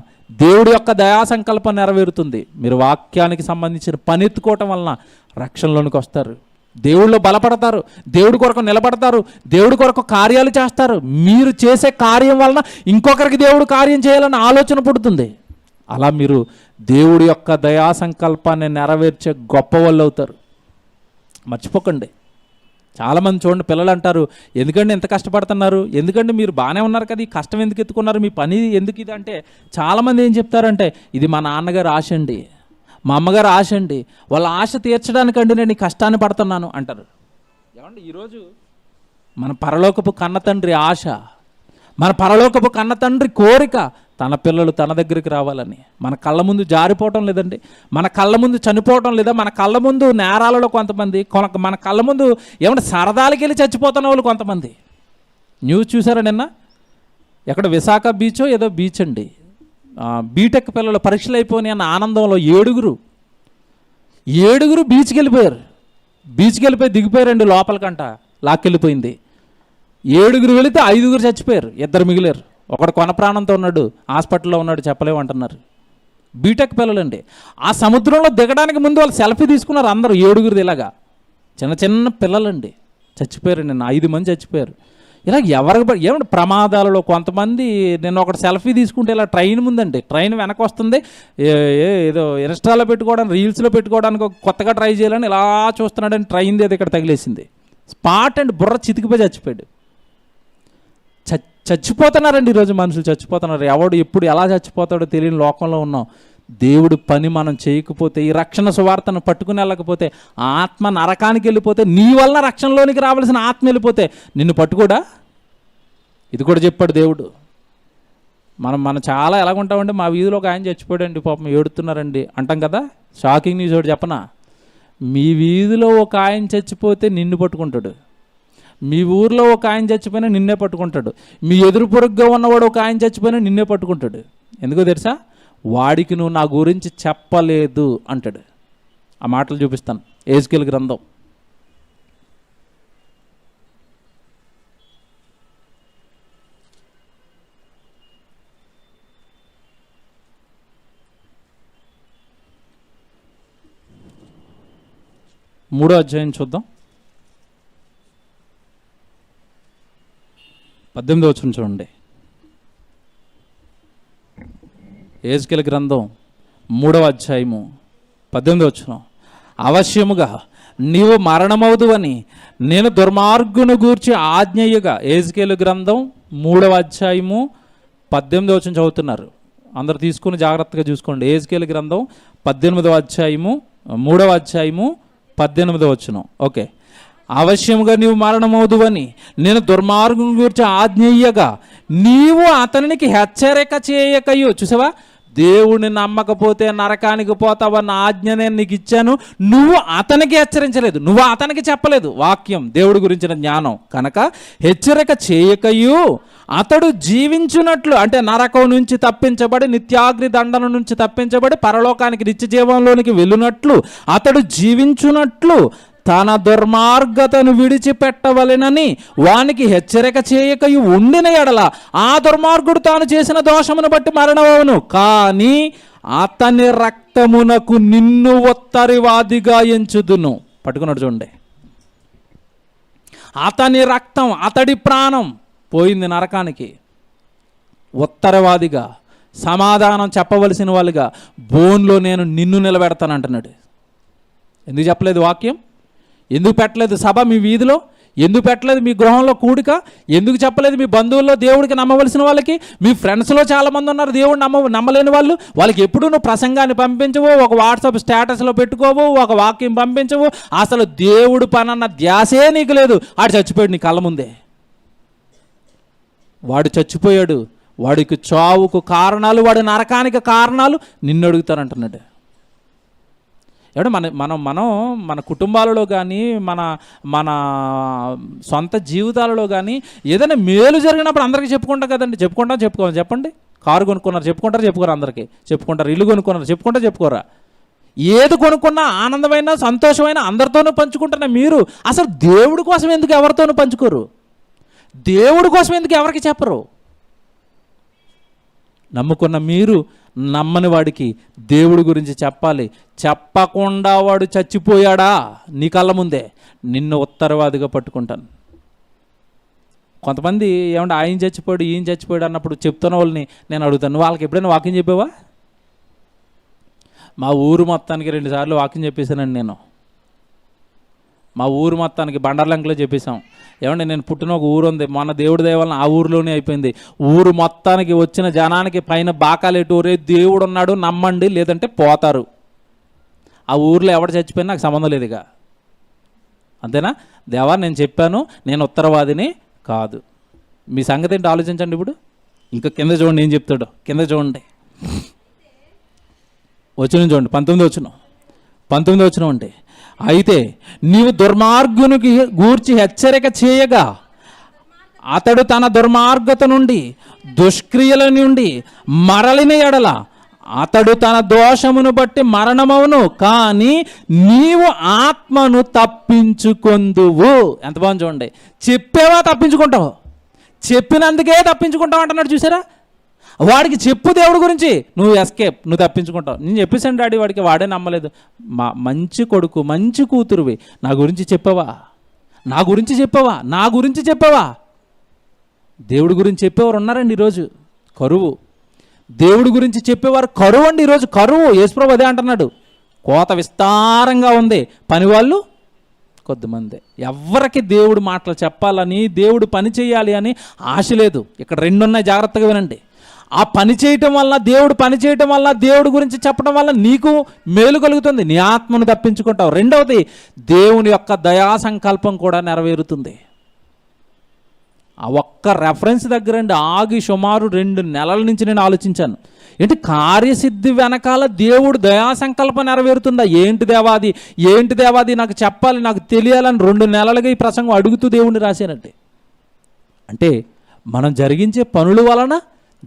Speaker 1: దేవుడి యొక్క దయా సంకల్పం నెరవేరుతుంది. మీరు వాక్యానికి సంబంధించిన పని ఎత్తుకోవటం వలన రక్షణలోనికి వస్తారు, దేవుళ్ళు బలపడతారు, దేవుడి కొరకు నిలబడతారు, దేవుడి కొరకు కార్యాలు చేస్తారు. మీరు చేసే కార్యం వలన ఇంకొకరికి దేవుడు కార్యం చేయాలని ఆలోచన పుడుతుంది. అలా మీరు దేవుడి యొక్క దయా సంకల్పాన్ని నెరవేర్చే గొప్ప వాళ్ళు అవుతారు. మర్చిపోకండి. చాలామంది చూడండి, పిల్లలు అంటారు, ఎందుకండి ఎంత కష్టపడుతున్నారు, ఎందుకంటే మీరు బాగానే ఉన్నారు కదా, ఈ కష్టం ఎందుకు ఎత్తుకున్నారు, మీ పని ఎందుకు ఇది అంటే చాలామంది ఏం చెప్తారంటే, ఇది మా నాన్నగారు ఆశ అండి, మా అమ్మగారు ఆశ అండి, వాళ్ళ ఆశ తీర్చడానికండి నేను ఈ కష్టాన్ని పడుతున్నాను అంటారు. ఏమండి, ఈరోజు మన పరలోకపు కన్న తండ్రి ఆశ, మన పరలోకపు కన్న తండ్రి కోరిక తన పిల్లలు తన దగ్గరికి రావాలని. మన కళ్ళ ముందు జారిపోవటం లేదండి, మన కళ్ళ ముందు చనిపోవటం లేదా, మన కళ్ళ ముందు నేరాలలో కొంతమంది, మన కళ్ళ ముందు ఏమంటే సరదాలకి వెళ్ళి చచ్చిపోతున్న వాళ్ళు కొంతమంది. న్యూస్ చూసారా నిన్న? ఎక్కడ విశాఖ బీచో ఏదో బీచ్ అండి, బీటెక్ పిల్లలు పరీక్షలు అయిపోయినాయి అన్న ఆనందంలో ఏడుగురు బీచ్కి వెళ్ళిపోయారు. దిగిపోయారండి, లోపలికంట లాక్కెళ్ళిపోయింది. 7 వెళితే 5 చచ్చిపోయారు, 2 మిగిలారు. ఒకడు కొన ప్రాణంతో ఉన్నాడు, హాస్పిటల్లో ఉన్నాడు, చెప్పలేమంటున్నారు. బీటెక్ పిల్లలండి. ఆ సముద్రంలో దిగడానికి ముందు వాళ్ళు సెల్ఫీ తీసుకున్నారు అందరూ, 7 ఇలాగా చిన్న పిల్లలండి చచ్చిపోయారు. నిన్న 5 మంది చచ్చిపోయారు. ఇలా ఏమంటే ప్రమాదాలలో కొంతమంది, నిన్న ఒకటి సెల్ఫీ తీసుకుంటే ఇలా ట్రైన్ ముందండి, ట్రైన్ వెనక వస్తుంది, ఏదో ఇన్స్టాలో పెట్టుకోవడానికి, రీల్స్లో పెట్టుకోవడానికి కొత్తగా ట్రై చేయాలని ఇలా చూస్తున్నాడని ట్రైన్ ఏదో ఇక్కడ తగిలేసింది. స్పాట్ అండ్ బుర్ర చితికిపోయి చచ్చిపోయాడు. చచ్చిపోతున్నారండి ఈరోజు మనుషులు, చచ్చిపోతున్నారు. ఎవడు ఎప్పుడు ఎలా చచ్చిపోతాడో తెలియని లోకంలో ఉన్నాం. దేవుడు పని మనం చేయకపోతే, ఈ రక్షణ సువార్తను పట్టుకుని వెళ్ళకపోతే, ఆత్మ నరకానికి వెళ్ళిపోతే, నీ వల్ల రక్షణలోనికి రావాల్సిన ఆత్మ వెళ్ళిపోతే నిన్ను పట్టుకోడా? ఇది కూడా చెప్పాడు దేవుడు. మనం చాలా ఎలాగుంటామంటే, మా వీధిలో ఒక ఆయన చచ్చిపోయాడండి పాపం, ఏడుతున్నారండి అంటాం కదా. షాకింగ్ న్యూస్ ఒకటి చెప్పనా? మీ వీధిలో ఒక ఆయన చచ్చిపోతే నిన్ను పట్టుకుంటాడు, మీ ఊర్లో ఒక ఆయన చచ్చిపోయినా నిన్నే పట్టుకుంటాడు, మీ ఎదురు పొరుగుగా ఉన్నవాడు ఒక ఆయన చచ్చిపోయినా నిన్నే పట్టుకుంటాడు. ఎందుకో తెలుసా? వాడికి నువ్వు నా గురించి చెప్పలేదు అంటాడు. ఆ మాటలు చూపిస్తాను. ఎహెజ్కేలు గ్రంథం 3వ అధ్యాయం చూద్దాం. 18వ వచనం చూడండి. ఎహెజ్కేలు గ్రంథం 3వ అధ్యాయము 18వ వచనం. అవశ్యముగా నీవు మరణమవుదువని నేను దుర్మార్గును గూర్చి ఆజ్ఞయ్యగా. ఎహెజ్కేలు గ్రంథం 3వ అధ్యాయము 18వ వచనం చదువుతున్నారు. అందరు తీసుకుని జాగ్రత్తగా చూసుకోండి. ఎహెజ్కేలు గ్రంథం 18వ అధ్యాయము 3వ అధ్యాయము 18వ వచనం. ఓకే. అవశ్యముగా నీవు మరణమవుదువని నేను దుర్మార్గం గురించి ఆజ్ఞయ్యగా నీవు అతనికి హెచ్చరిక చేయకయు. చూసావా, దేవుడిని నమ్మకపోతే నరకానికి పోతావన్న ఆజ్ఞ నేను నీకు ఇచ్చాను, నువ్వు అతనికి హెచ్చరించలేదు, నువ్వు అతనికి చెప్పలేదు వాక్యం, దేవుడి గురించిన జ్ఞానం. కనుక హెచ్చరిక చేయకయు అతడు జీవించున్నట్లు, అంటే నరకం నుంచి తప్పించబడి, నిత్యాగ్ని దండన నుంచి తప్పించబడి పరలోకానికి నిత్య జీవంలోనికి వెళ్ళునట్లు, అతడు జీవించున్నట్లు తన దుర్మార్గతను విడిచిపెట్టవలెనని వానికి హెచ్చరిక చేయకయు ఉండిన ఎడల ఆ దుర్మార్గుడు తాను చేసిన దోషమును బట్టి మరణమవును, కానీ అతని రక్తమునకు నిన్ను ఉత్తరివాదిగా ఎంచుదును. పట్టుకున్నాడు చూడండి. అతని రక్తం, అతడి ప్రాణం పోయింది నరకానికి. ఉత్తరవాదిగా, సమాధానం చెప్పవలసిన వాళ్ళుగా బోన్లో నేను నిన్ను నిలబెడతానంటున్నాడు. ఎందుకు చెప్పలేదు వాక్యం? ఎందుకు పెట్టలేదు సభ మీ వీధిలో? ఎందుకు పెట్టలేదు మీ గృహంలో కూడిక? ఎందుకు చెప్పలేదు మీ బంధువుల్లో దేవుడికి నమ్మవలసిన వాళ్ళకి? మీ ఫ్రెండ్స్లో చాలామంది ఉన్నారు దేవుడు నమ్మలేని వాళ్ళు. వాళ్ళకి ఎప్పుడు నువ్వు ప్రసంగాన్ని పంపించవు, ఒక వాట్సాప్ స్టేటస్లో పెట్టుకోవు, ఒక వాక్యం పంపించవు. అసలు దేవుడు పని అన్న ధ్యాసే నీకు లేదు. ఆడు చచ్చిపోయాడు నీ కళ్ళ ముందే. వాడు చచ్చిపోయాడు. వాడికి చావుకు కారణాలు, వాడి నరకానికి కారణాలు నిన్ను అడుగుతానంటున్నాడు. ఏమంటే మన కుటుంబాలలో కానీ మన సొంత జీవితాలలో కానీ ఏదైనా మేలు జరిగినప్పుడు అందరికీ చెప్పుకుంటాం కదండి. చెప్పుకోవాలి చెప్పండి. కారు కొనుక్కున్నారు చెప్పుకుంటారు, చెప్పుకోరు. అందరికీ చెప్పుకుంటారు. ఇల్లు కొనుక్కున్నారు చెప్పుకుంటారు, చెప్పుకోరా? ఏది కొనుక్కున్నా ఆనందమైన సంతోషమైన అందరితోనూ పంచుకుంటున్నా మీరు అసలు దేవుడి కోసం ఎందుకు ఎవరితోనూ పంచుకోరు? దేవుడి కోసం ఎందుకు ఎవరికి చెప్పరు? నమ్ముకున్న మీరు నమ్మని వాడికి దేవుడి గురించి చెప్పాలి. చెప్పకుండా వాడు చచ్చిపోయాడా నీ కళ్ళ ముందే, నిన్ను ఉత్తరవాదిగా పట్టుకుంటాను. కొంతమంది ఏమంటే ఆయన చచ్చిపోయాడు ఈయన చచ్చిపోయాడు అన్నప్పుడు చెప్తున్న వాళ్ళని నేను అడుగుతాను, వాళ్ళకి ఎప్పుడైనా వాక్యం చెప్పావా? మా ఊరు మొత్తానికి 2 సార్లు వాక్యం చెప్పేశానండి నేను. మా ఊరు మొత్తానికి బండర్లంకలో చెప్పేశాం. ఏమంటే నేను పుట్టిన ఒక ఊరు ఉంది, మన దేవుడి దయ వలన ఆ ఊరిలోనే అయిపోయింది. ఊరు మొత్తానికి వచ్చిన జనానికి పైన బాకాలేటూరే దేవుడు ఉన్నాడు నమ్మండి, లేదంటే పోతారు. ఆ ఊరిలో ఎవడు చచ్చిపోయినా నాకు సంబంధం లేదు ఇక. అంతేనా? దేవా నేను చెప్పాను, నేను ఉత్తరవాదిని కాదు. మీ సంగతి ఏంటి ఆలోచించండి. ఇప్పుడు ఇంకా కింద చూడండి ఏం చెప్తాడు. కింద చూడండి, చూడండి 19 వచనం అంటే, అయితే నీవు దుర్మార్గునికి గూర్చి హెచ్చరిక చేయగా అతడు తన దుర్మార్గత నుండి దుష్క్రియల నుండి మరలిన ఎడల అతడు తన దోషమును బట్టి మరణమవును, కానీ నీవు ఆత్మను తప్పించుకొందువు. ఎంత బాగుంది చూడండి. చెప్పేవా తప్పించుకుంటావు, చెప్పినందుకే తప్పించుకుంటావు అంటున్నాడు. చూసారా? వాడికి చెప్పు దేవుడి గురించి, నువ్వు ఎస్కేప్, నువ్వు తప్పించుకుంటావు. నేను చెప్పేసాను డాడీ వాడికి, వాడే నమ్మలేదు. మంచి కొడుకు మంచి కూతురువి, నా గురించి చెప్పావా? నా గురించి చెప్పావా? దేవుడి గురించి చెప్పేవారు ఉన్నారండి ఈరోజు. కరువు. దేవుడి గురించి చెప్పేవారు కరువు అండి ఈరోజు. కరువు. యేసుప్రభు అదే అంటున్నాడు. కోత విస్తారంగా ఉంది, పనివాళ్ళు కొద్దిమంది. ఎవరికి దేవుడు మాటలు చెప్పాలని, దేవుడు పని చేయాలి అని ఆశ లేదు. ఇక్కడ 2 ఉన్నాయి, జాగ్రత్తగా వినండి. ఆ పని చేయటం వల్ల, దేవుడు పని చేయటం వల్ల, దేవుడి గురించి చెప్పడం వల్ల నీకు మేలు కలుగుతుంది, నీ ఆత్మను తప్పించుకుంటావు. రెండవది, దేవుని యొక్క దయా సంకల్పం కూడా నెరవేరుతుంది. ఆ ఒక్క రెఫరెన్స్ దగ్గరండి ఆగి సుమారు 2 నెలల నుంచి నేను ఆలోచించాను. ఏంటి కార్యసిద్ధి వెనకాల దేవుడు దయా సంకల్పం నెరవేరుతుందా? ఏంటి దేవాది నాకు చెప్పాలి, నాకు తెలియాలని 2 నెలలుగా ఈ ప్రసంగం అడుగుతూ దేవుణ్ణి రాశానంటే, అంటే మనం జరిగించే పనుల వలన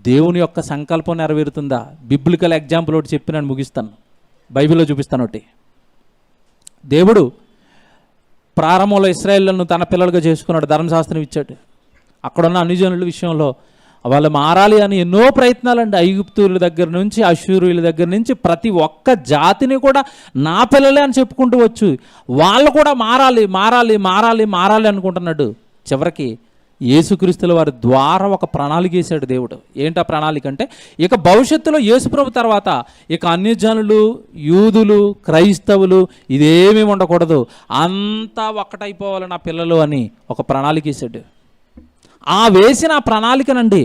Speaker 1: దేవుని యొక్క సంకల్పం నెరవేరుతుందా? బిబ్లికల్ ఎగ్జాంపుల్ ఒకటి చెప్పి నేను ముగిస్తాను, బైబిల్లో చూపిస్తాను ఒకటి. దేవుడు ప్రారంభంలో ఇశ్రాయేలును తన పిల్లలుగా చేసుకున్నాడు, ధర్మశాస్త్రం ఇచ్చాడు. అక్కడున్న అన్ని జనుల విషయంలో వాళ్ళు మారాలి అని ఎన్నో ప్రయత్నాలండి. ఐగుప్తుల దగ్గర నుంచి, అష్షూరీయుల దగ్గర నుంచి ప్రతి ఒక్క జాతిని కూడా నా పిల్లలే అని చెప్పుకుంటూ వచ్చు. వాళ్ళు కూడా మారాలి అనుకుంటున్నాడు. చివరికి యేసుక్రీస్తుల వారి ద్వారా ఒక ప్రణాళిక వేశాడు దేవుడు. ఏంటి ఆ ప్రణాళిక అంటే, ఇక భవిష్యత్తులో యేసుప్రభు తర్వాత ఇక అన్యజనులు, యూదులు, క్రైస్తవులు ఇదేమీ ఉండకూడదు, అంతా ఒక్కటైపోవాలి నా పిల్లలు అని ఒక ప్రణాళిక వేశాడు. ఆ వేసిన ప్రణాళికనండి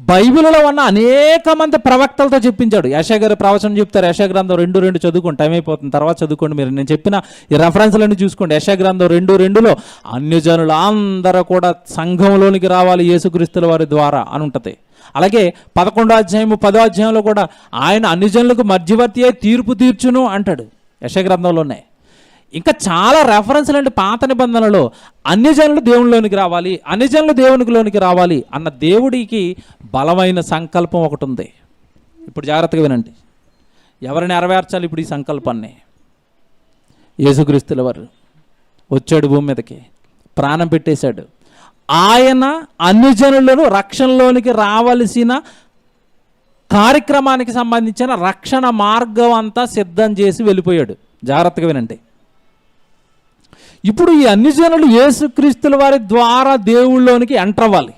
Speaker 1: బైబిల్లో ఉన్న అనేక మంది ప్రవక్తలతో చెప్పించాడు. యెషయా గారు ప్రవచనం చెప్తారు. యెషయా గ్రంథం 2:2 చదువుకోండి, టైం అయిపోతుంది, తర్వాత చదువుకోండి. మీరు నేను చెప్పిన ఈ రెఫరెన్స్లన్నీ చూసుకోండి. యెషయా గ్రంథం 2:2లో అన్యజనులు అందరూ కూడా సంఘంలోనికి రావాలి యేసుక్రీస్తుల వారి ద్వారా అని ఉంటుంది. అలాగే 11వ అధ్యాయము 10వ అధ్యాయంలో కూడా ఆయన అన్యజనులకు మధ్యవర్తి అయి తీర్పు తీర్చును అంటాడు యెషయా గ్రంథంలోనే. ఇంకా చాలా రెఫరెన్స్లు అండి పాత నిబంధనలో. అన్యజనులు దేవునిలోనికి రావాలి అన్న దేవుడికి బలమైన సంకల్పం ఒకటి ఉంది. ఇప్పుడు జాగ్రత్తగా వినండి, ఎవరిని నెరవేర్చాలి ఇప్పుడు ఈ సంకల్పాన్ని? యేసుక్రీస్తుల వారు వచ్చాడు భూమి మీదకి, ప్రాణం పెట్టేశాడు. ఆయన అన్యజనులను రక్షణలోనికి రావలసిన కార్యక్రమానికి సంబంధించిన రక్షణ మార్గం అంతా సిద్ధం చేసి వెళ్ళిపోయాడు. జాగ్రత్తగా వినండి. ఇప్పుడు ఈ అన్ని జనులు యేసుక్రీస్తుల వారి ద్వారా దేవుళ్ళలోనికి ఎంటర్ అవ్వాలి.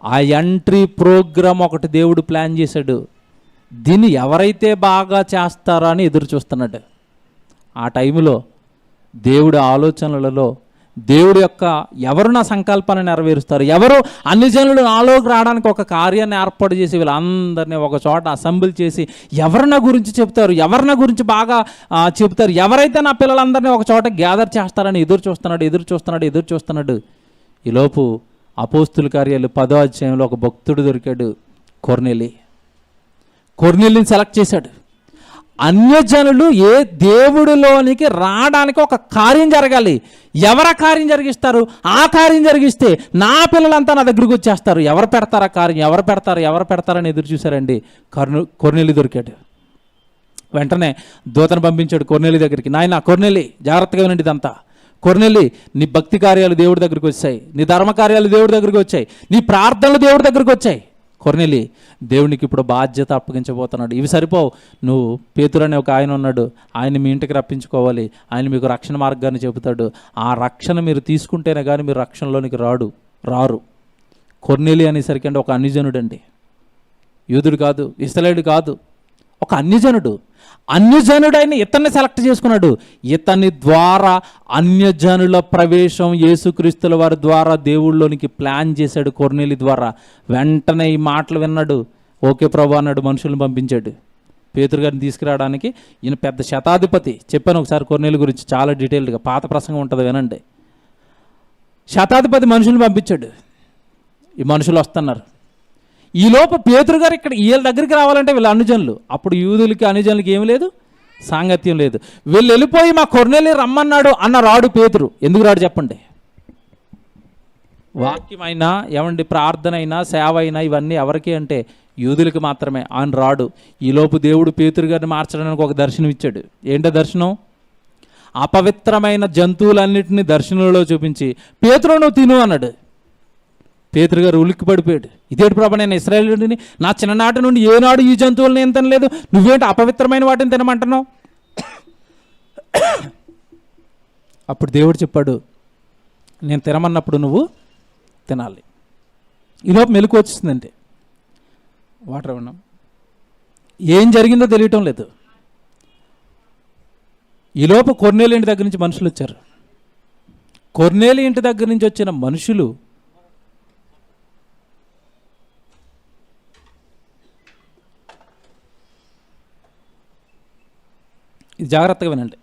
Speaker 1: ఆ ఎంట్రీ ప్రోగ్రాం ఒకటి దేవుడు ప్లాన్ చేశాడు. దీన్ని ఎవరైతే బాగా చేస్తారో అని ఎదురు చూస్తున్నాడు. ఆ టైంలో దేవుడి ఆలోచనలలో దేవుడి యొక్క ఎవరు నా సంకల్పాన్ని నెరవేరుస్తారు, ఎవరు అన్ని జనులు నాలోకి రావడానికి ఒక కార్యాన్ని ఏర్పాటు చేసి వీళ్ళందరినీ ఒక చోట అసెంబ్లీ చేసి ఎవరు నా గురించి చెప్తారు, ఎవరు నా గురించి బాగా చెప్తారు, ఎవరైతే నా పిల్లలందరినీ ఒక చోట గ్యాదర్ చేస్తారని ఎదురు చూస్తున్నాడు. ఈలోపు అపోస్తుల కార్యాలు 10వ అధ్యాయంలో ఒక భక్తుడు దొరికాడు, కొర్నేలిని సెలెక్ట్ చేశాడు. అన్యజనులు ఏ దేవుడిలోనికి రావడానికి ఒక కార్యం జరగాలి. ఎవరు ఆ కార్యం జరిగిస్తారు? ఆ కార్యం జరిగిస్తే నా పిల్లలంతా నా దగ్గరికి వచ్చేస్తారు. ఎవరు పెడతారు ఆ కార్యం? ఎవరు పెడతారని ఎదురు చూశారండి. కొర్నేలి దొరికాడు. వెంటనే దూతను పంపించాడు కొర్నేలి దగ్గరికి. నాయన కొర్నేలి, జాగ్రత్తగా వినండి ఇదంతా. కొర్నేలి, నీ భక్తి కార్యాలు దేవుడి దగ్గరికి వచ్చాయి, నీ ధర్మ కార్యాలు దేవుడి దగ్గరికి వచ్చాయి, నీ ప్రార్థనలు దేవుడి దగ్గరికి వచ్చాయి. కొర్నేలి, దేవునికి ఇప్పుడు బాధ్యత అప్పగించబోతున్నాడు. ఇవి సరిపోవు. నువ్వు పేతురు అనే ఒక ఆయన ఉన్నాడు, ఆయన మీ ఇంటికి రప్పించుకోవాలి. ఆయన మీకు రక్షణ మార్గాన్ని చెబుతాడు. ఆ రక్షణ మీరు తీసుకుంటేనే కానీ మీరు రక్షణలోనికి రారు. కొర్నేలి అనేసరికి అంటే ఒక అన్యజనుడు అండి, యూదుడు కాదు, ఇశ్రాయేలుడు కాదు, ఒక అన్యజనుడైన ఇతన్ని సెలెక్ట్ చేసుకున్నాడు. ఇతని ద్వారా అన్యజనుల ప్రవేశం యేసుక్రీస్తుల వారి ద్వారా దేవుళ్ళలోనికి ప్లాన్ చేశాడు కొర్నేలి ద్వారా. వెంటనే ఈ మాటలు విన్నాడు. ఓకే ప్రభు అన్నాడు, మనుషులను పంపించాడు పేతురు గారిని తీసుకురావడానికి. ఈయన పెద్ద శతాధిపతి. చెప్పాను ఒకసారి కొర్నేలి గురించి చాలా డీటెయిల్డ్గా, పాత ప్రసంగం ఉంటుంది వినండి. శతాధిపతి మనుషులను పంపించాడు. ఈ మనుషులు వస్తున్నారు. ఈలోపు పేతురు గారు ఇక్కడ వీళ్ళ దగ్గరికి రావాలంటే వీళ్ళు అన్యజనులు. అప్పుడు యూదులకి అన్యజనులకి ఏమి లేదు, సాంగత్యం లేదు. వీళ్ళు వెళ్ళిపోయి మా కొర్నేలి రమ్మన్నాడు అన్న రాడు పేతురు. ఎందుకు రాడు చెప్పండి? వాక్యమైనా ఏమండి, ప్రార్థన అయినా సేవ అయినా ఇవన్నీ ఎవరికి అంటే యూదులకి మాత్రమే. ఆయన రాడు. ఈలోపు దేవుడు పేతురు గారిని మార్చడానికి ఒక దర్శనం ఇచ్చాడు. ఏంటో దర్శనం? అపవిత్రమైన జంతువులన్నింటినీ దర్శనంలో చూపించి పేతురు నువ్వు తిను అన్నాడు. పేతురు గారు ఉలిక్కి పడిపోయాడు. ఇదేంటి ప్రభు, నేను ఇశ్రాయేలుడిని, నా చిన్ననాటి నుండి ఏనాడు ఈ జంతువులను ఏం తినలేదు, నువ్వేంటి అపవిత్రమైన వాటిని తినమంటున్నావు? అప్పుడు దేవుడు చెప్పాడు, నేను తినమన్నప్పుడు నువ్వు తినాలి. ఈలోపు మెలకు వచ్చిందంటే వాటర్ ఇవ్వడం ఏం జరిగిందో తెలియటం లేదు. ఈలోపు కొర్నేలి ఇంటి దగ్గర నుంచి మనుషులు వచ్చారు. కొర్నేలి ఇంటి దగ్గర నుంచి వచ్చిన మనుషులు ఇది జాగ్రత్తగా వినండి.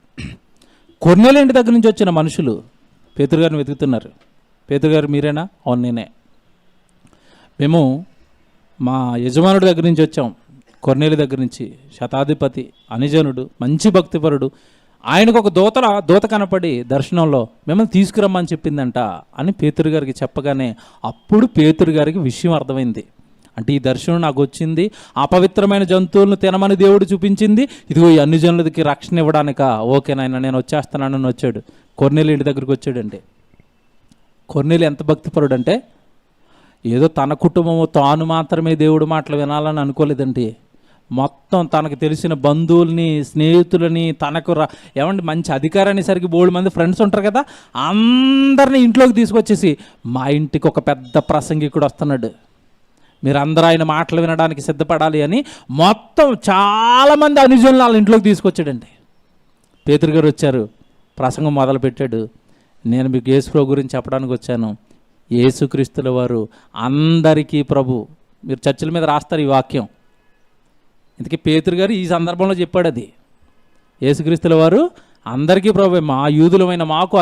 Speaker 1: కొర్నేలి ఇంటి దగ్గర నుంచి వచ్చిన మనుషులు పేతురు గారిని వెతుకుతున్నారు. పేతురు గారు మీరేనా? అవును నేనే. మేము మా యజమానుడి దగ్గర నుంచి వచ్చాం, కొర్నేలి దగ్గర నుంచి. శతాధిపతి, అనిజనుడు, మంచి భక్తిపరుడు. ఆయనకు ఒక దూత కనపడి దర్శనంలో మిమ్మల్ని తీసుకురమ్మని చెప్పిందంట అని పేతురు గారికి చెప్పగానే అప్పుడు పేతురు గారికి విషయం అర్థమైంది. అంటే ఈ దర్శనం నాకు వచ్చింది, అపవిత్రమైన జంతువులను తినమని దేవుడు చూపించింది, ఇదిగో ఈ అన్ని జనులకి రక్షణ ఇవ్వడానికా? ఓకే నాయన, నేను వచ్చేస్తున్నానని వచ్చాడు. కొర్నేలి ఇంటి దగ్గరికి వచ్చాడండి. కొర్నేలి ఎంత భక్తిపరుడు అంటే ఏదో తన కుటుంబము తాను మాత్రమే దేవుడు మాటలు వినాలని అనుకోలేదండి. మొత్తం తనకు తెలిసిన బంధువుల్ని, స్నేహితులని, తనకు ఏమంటే మంచి అధికారాన్ని సరికి 3 మంది ఫ్రెండ్స్ ఉంటారు కదా, అందరినీ ఇంట్లోకి తీసుకొచ్చేసి మా ఇంటికి ఒక పెద్ద ప్రసంగికుడు వస్తున్నాడు, మీరందరూ ఆయన మాటలు వినడానికి సిద్ధపడాలి అని మొత్తం చాలామంది అనుజనులు వాళ్ళ ఇంట్లోకి తీసుకొచ్చాడండి. పేతురు గారు వచ్చారు, ప్రసంగం మొదలుపెట్టాడు. నేను మీకు యేసు ప్రభు గురించి చెప్పడానికి వచ్చాను. యేసుక్రీస్తుల వారు అందరికీ ప్రభు. మీరు చర్చిల మీద రాస్తారు ఈ వాక్యం. ఇంతకీ పేతురు గారు ఈ సందర్భంలో చెప్పాడు అది. యేసుక్రీస్తుల వారు అందరికీ ప్రభు, మా యూదులమైన మాకు,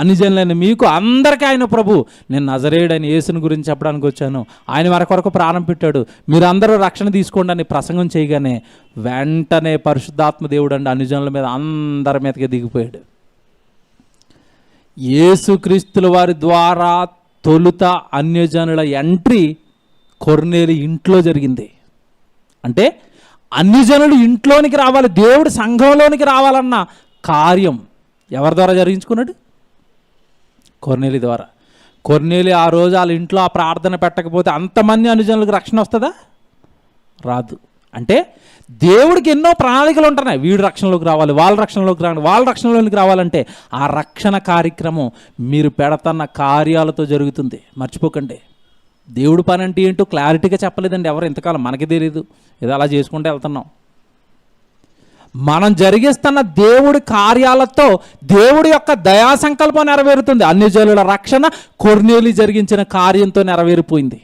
Speaker 1: అన్యజనులైన మీకు అందరికీ ఆయన ప్రభు. నేను నజరేయుడైన యేసుని గురించి చెప్పడానికి వచ్చాను. ఆయన వరకు ప్రాణం పెట్టాడు, మీరందరూ రక్షణ తీసుకోండి అని ప్రసంగం చేయగానే వెంటనే పరిశుద్ధాత్మ దేవుడు అండి అన్యజనుల మీద అందరి మీదకి దిగిపోయాడు. యేసుక్రీస్తుల వారి ద్వారా తొలుత అన్యజనుల ఎంట్రీ కొర్నేలి ఇంట్లో జరిగింది. అంటే అన్యజనులు ఇంట్లోనికి రావాలి, దేవుడు సంఘంలోనికి రావాలన్న కార్యం ఎవరి ద్వారా జరిగించుకున్నాడు? కొర్నేలి ద్వారా. కొర్నేలి ఆ రోజు వాళ్ళ ఇంట్లో ఆ ప్రార్థన పెట్టకపోతే అంతమంది అన్యజనులకు రక్షణ వస్తుందా? రాదు. అంటే దేవుడికి ఎన్నో ప్రణాళికలు ఉంటున్నాయి. వీడు రక్షణలోకి రావాలి, వాళ్ళ రక్షణలోకి రావాలి, వాళ్ళ రక్షణలోకి రావాలంటే ఆ రక్షణ కార్యక్రమం మీరు పెడతన్న కార్యాలతో జరుగుతుంది. మర్చిపోకండి. దేవుడి పని అంటే ఏంటో క్లారిటీగా చెప్పలేదండి ఎవరు ఇంతకాలం, మనకి తెలియదు, ఏదో అలా చేసుకుంటూ వెళ్తున్నాం. మనం జరిగిస్తున్న దేవుడి కార్యాలతో దేవుడి యొక్క దయా సంకల్పం నెరవేరుతుంది. అన్యజనుల రక్షణ కొర్నేలి జరిగించిన కార్యంతో నెరవేరిపోయింది.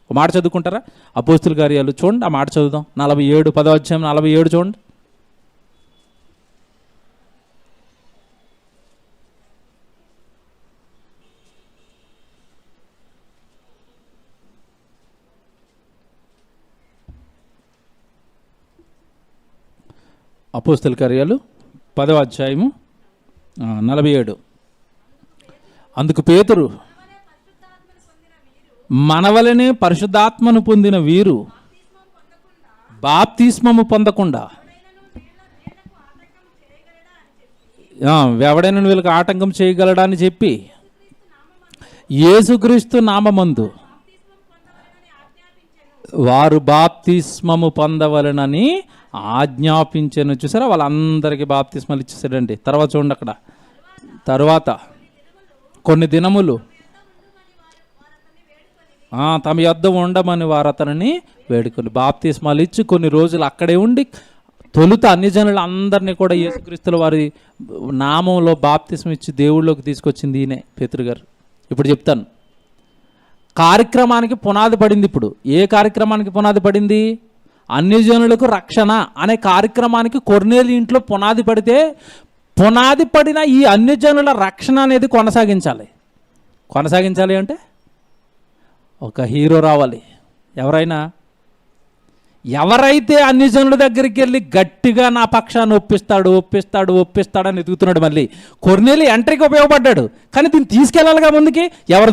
Speaker 1: ఒక మాట చదువుకుంటారా? అపోస్తుల కార్యాలు చూడండి, ఆ మాట చదువుదాం. 47 10వ అధ్యాయం 47 చూడండి. అపోస్తుల కార్యాలు 10వ అధ్యాయము 47. అందుకు పేతురు, మనవలనే పరిశుద్ధాత్మను పొందిన వీరు బాప్తిస్మము పొందకుండా ఎవడైనా వీళ్ళకి ఆటంకం చేయగలడా అని చెప్పి యేసుక్రీస్తు నామమందు వారు బాప్తిస్మము పొందవలనని ఆజ్ఞాపించాను. చూసారా, వాళ్ళందరికీ బాప్తిస్మాలు ఇచ్చేసాడండి. తర్వాత చూడండి, అక్కడ తర్వాత కొన్ని దినములు తమ యొద్ద ఉండమని వారు అతనిని వేడుకొని బాప్తిస్మాలు ఇచ్చి కొన్ని రోజులు అక్కడే ఉండి తొలుత అన్యజనులు అందరినీ కూడా యేసుక్రీస్తుల వారి నామంలో బాప్తిస్మం ఇచ్చి దేవుళ్ళలోకి తీసుకొచ్చింది ఈయనే పేతురు గారు. ఇప్పుడు చెప్తాను, కార్యక్రమానికి పునాది పడింది. ఇప్పుడు ఏ కార్యక్రమానికి పునాది పడింది? అన్యజనులకు రక్షణ అనే కార్యక్రమానికి కొర్నేలి ఇంట్లో పునాది పడితే, పునాది పడిన ఈ అన్యజనుల రక్షణ అనేది కొనసాగించాలి. కొనసాగించాలి అంటే ఒక హీరో రావాలి. ఎవరైతే అన్యజనుల దగ్గరికి వెళ్ళి గట్టిగా నా పక్షాన్ని ఒప్పిస్తాడని ఎదుగుతున్నాడు. మళ్ళీ కొర్నేలి ఎంట్రీకి ఉపయోగపడ్డాడు, కానీ దీన్ని తీసుకెళ్ళాలిగా ముందుకి. ఎవరు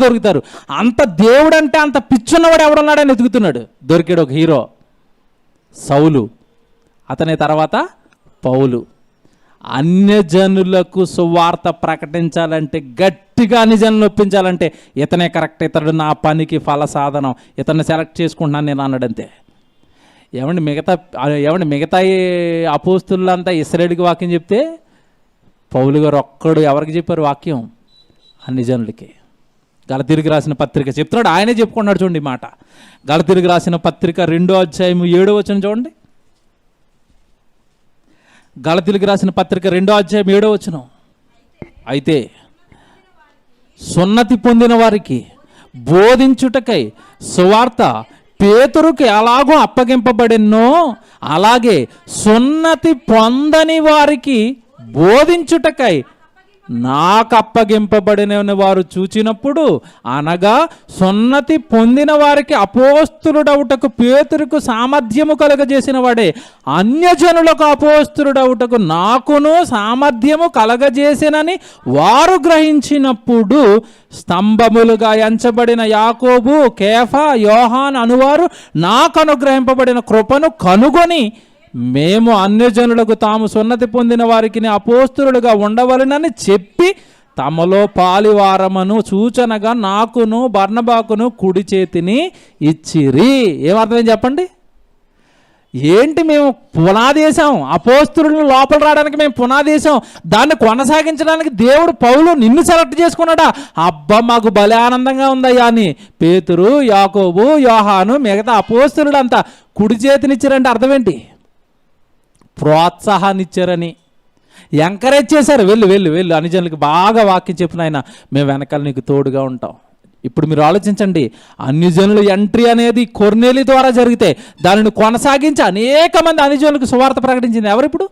Speaker 1: దొరుకుతారు? అంత దేవుడు అంటే అంత పిచ్చున్నవాడు ఎవడున్నాడని ఎదుగుతున్నాడు. దొరికాడు ఒక హీరో, సౌలు. అతని తర్వాత పౌలు. అన్యజనులకు సువార్త ప్రకటించాలంటే, గట్టిగా అన్యజనులు ఒప్పించాలంటే ఇతనే కరెక్ట్, ఇతడు నా పనికి ఫల సాధనం, ఇతన్ని సెలెక్ట్ చేసుకుంటున్నాను నేను అన్నాడంతే. మిగతా అపోస్తులంతా ఇశ్రాయేలుకి వాక్యం చెప్తే పౌలు గారు ఒక్కడు ఎవరికి చెప్పారు వాక్యం? అన్యజనులకి. గలతీయులకు రాసిన పత్రిక చెప్తున్నాడు, ఆయనే చెప్పుకున్నాడు. చూడండి మాట, గలతీయులకు రాసిన పత్రిక 2వ అధ్యాయం 7వ వచనం చూడండి. గలతీయులకు రాసిన పత్రిక 2వ అధ్యాయం 7వ వచనం. అయితే సున్నతి పొందిన వారికి బోధించుటకై సువార్త పేతురుకి ఎలాగో అప్పగింపబడినో, అలాగే సున్నతి పొందని వారికి బోధించుటకై నాకు అప్పగింపబడిన వారు చూచినప్పుడు, అనగా సున్నతి పొందిన వారికి అపోస్తులుడవుటకు పేతురుకు సామర్థ్యము కలగజేసిన వాడే అన్యజనులకు అపోస్తులుడవుటకు నాకును సామర్థ్యము కలగజేసినని వారు గ్రహించినప్పుడు, స్తంభములుగా ఎంచబడిన యాకోబు, కేఫా, యోహాన్ అనువారు నాకు అనుగ్రహింపబడిన కృపను కనుగొని, మేము అన్యజనులకు తాము సున్నతి పొందిన వారికి అపోస్తులుగా ఉండవలనని చెప్పి తమలో పాలివారమును సూచనగా నాకును బర్నబాకును కుడి చేతిని ఇచ్చిరి. ఏమర్థం చెప్పండి? ఏంటి, మేము పునాది వేసాం, అపోస్తులను లోపల రావడానికి మేము పునాది వేసాం, దాన్ని కొనసాగించడానికి దేవుడు పౌలు నిన్ను సెలెక్ట్ చేసుకున్నాడా? అబ్బా, మాకు భలే ఆనందంగా ఉందయ్యా అని పేతురు, యాకోబు, యోహాను మిగతా అపోస్తులంతా కుడి చేతినిచ్చారంటే అర్థం ఏంటి? ప్రోత్సాహాన్ని ఇచ్చారని, ఎంకరేజ్ చేశారు. వెళ్ళు అన్యజనులకు బాగా వాక్యం చెప్పిన ఆయన, మేము వెనకాల నీకు తోడుగా ఉంటాం. ఇప్పుడు మీరు ఆలోచించండి, అన్యజనుల ఎంట్రీ అనేది కొర్నేలి ద్వారా జరిగితే దానిని కొనసాగించి అనేక మంది అన్యజనులకు సువార్త ప్రకటించింది ఎవరు? ఇప్పుడు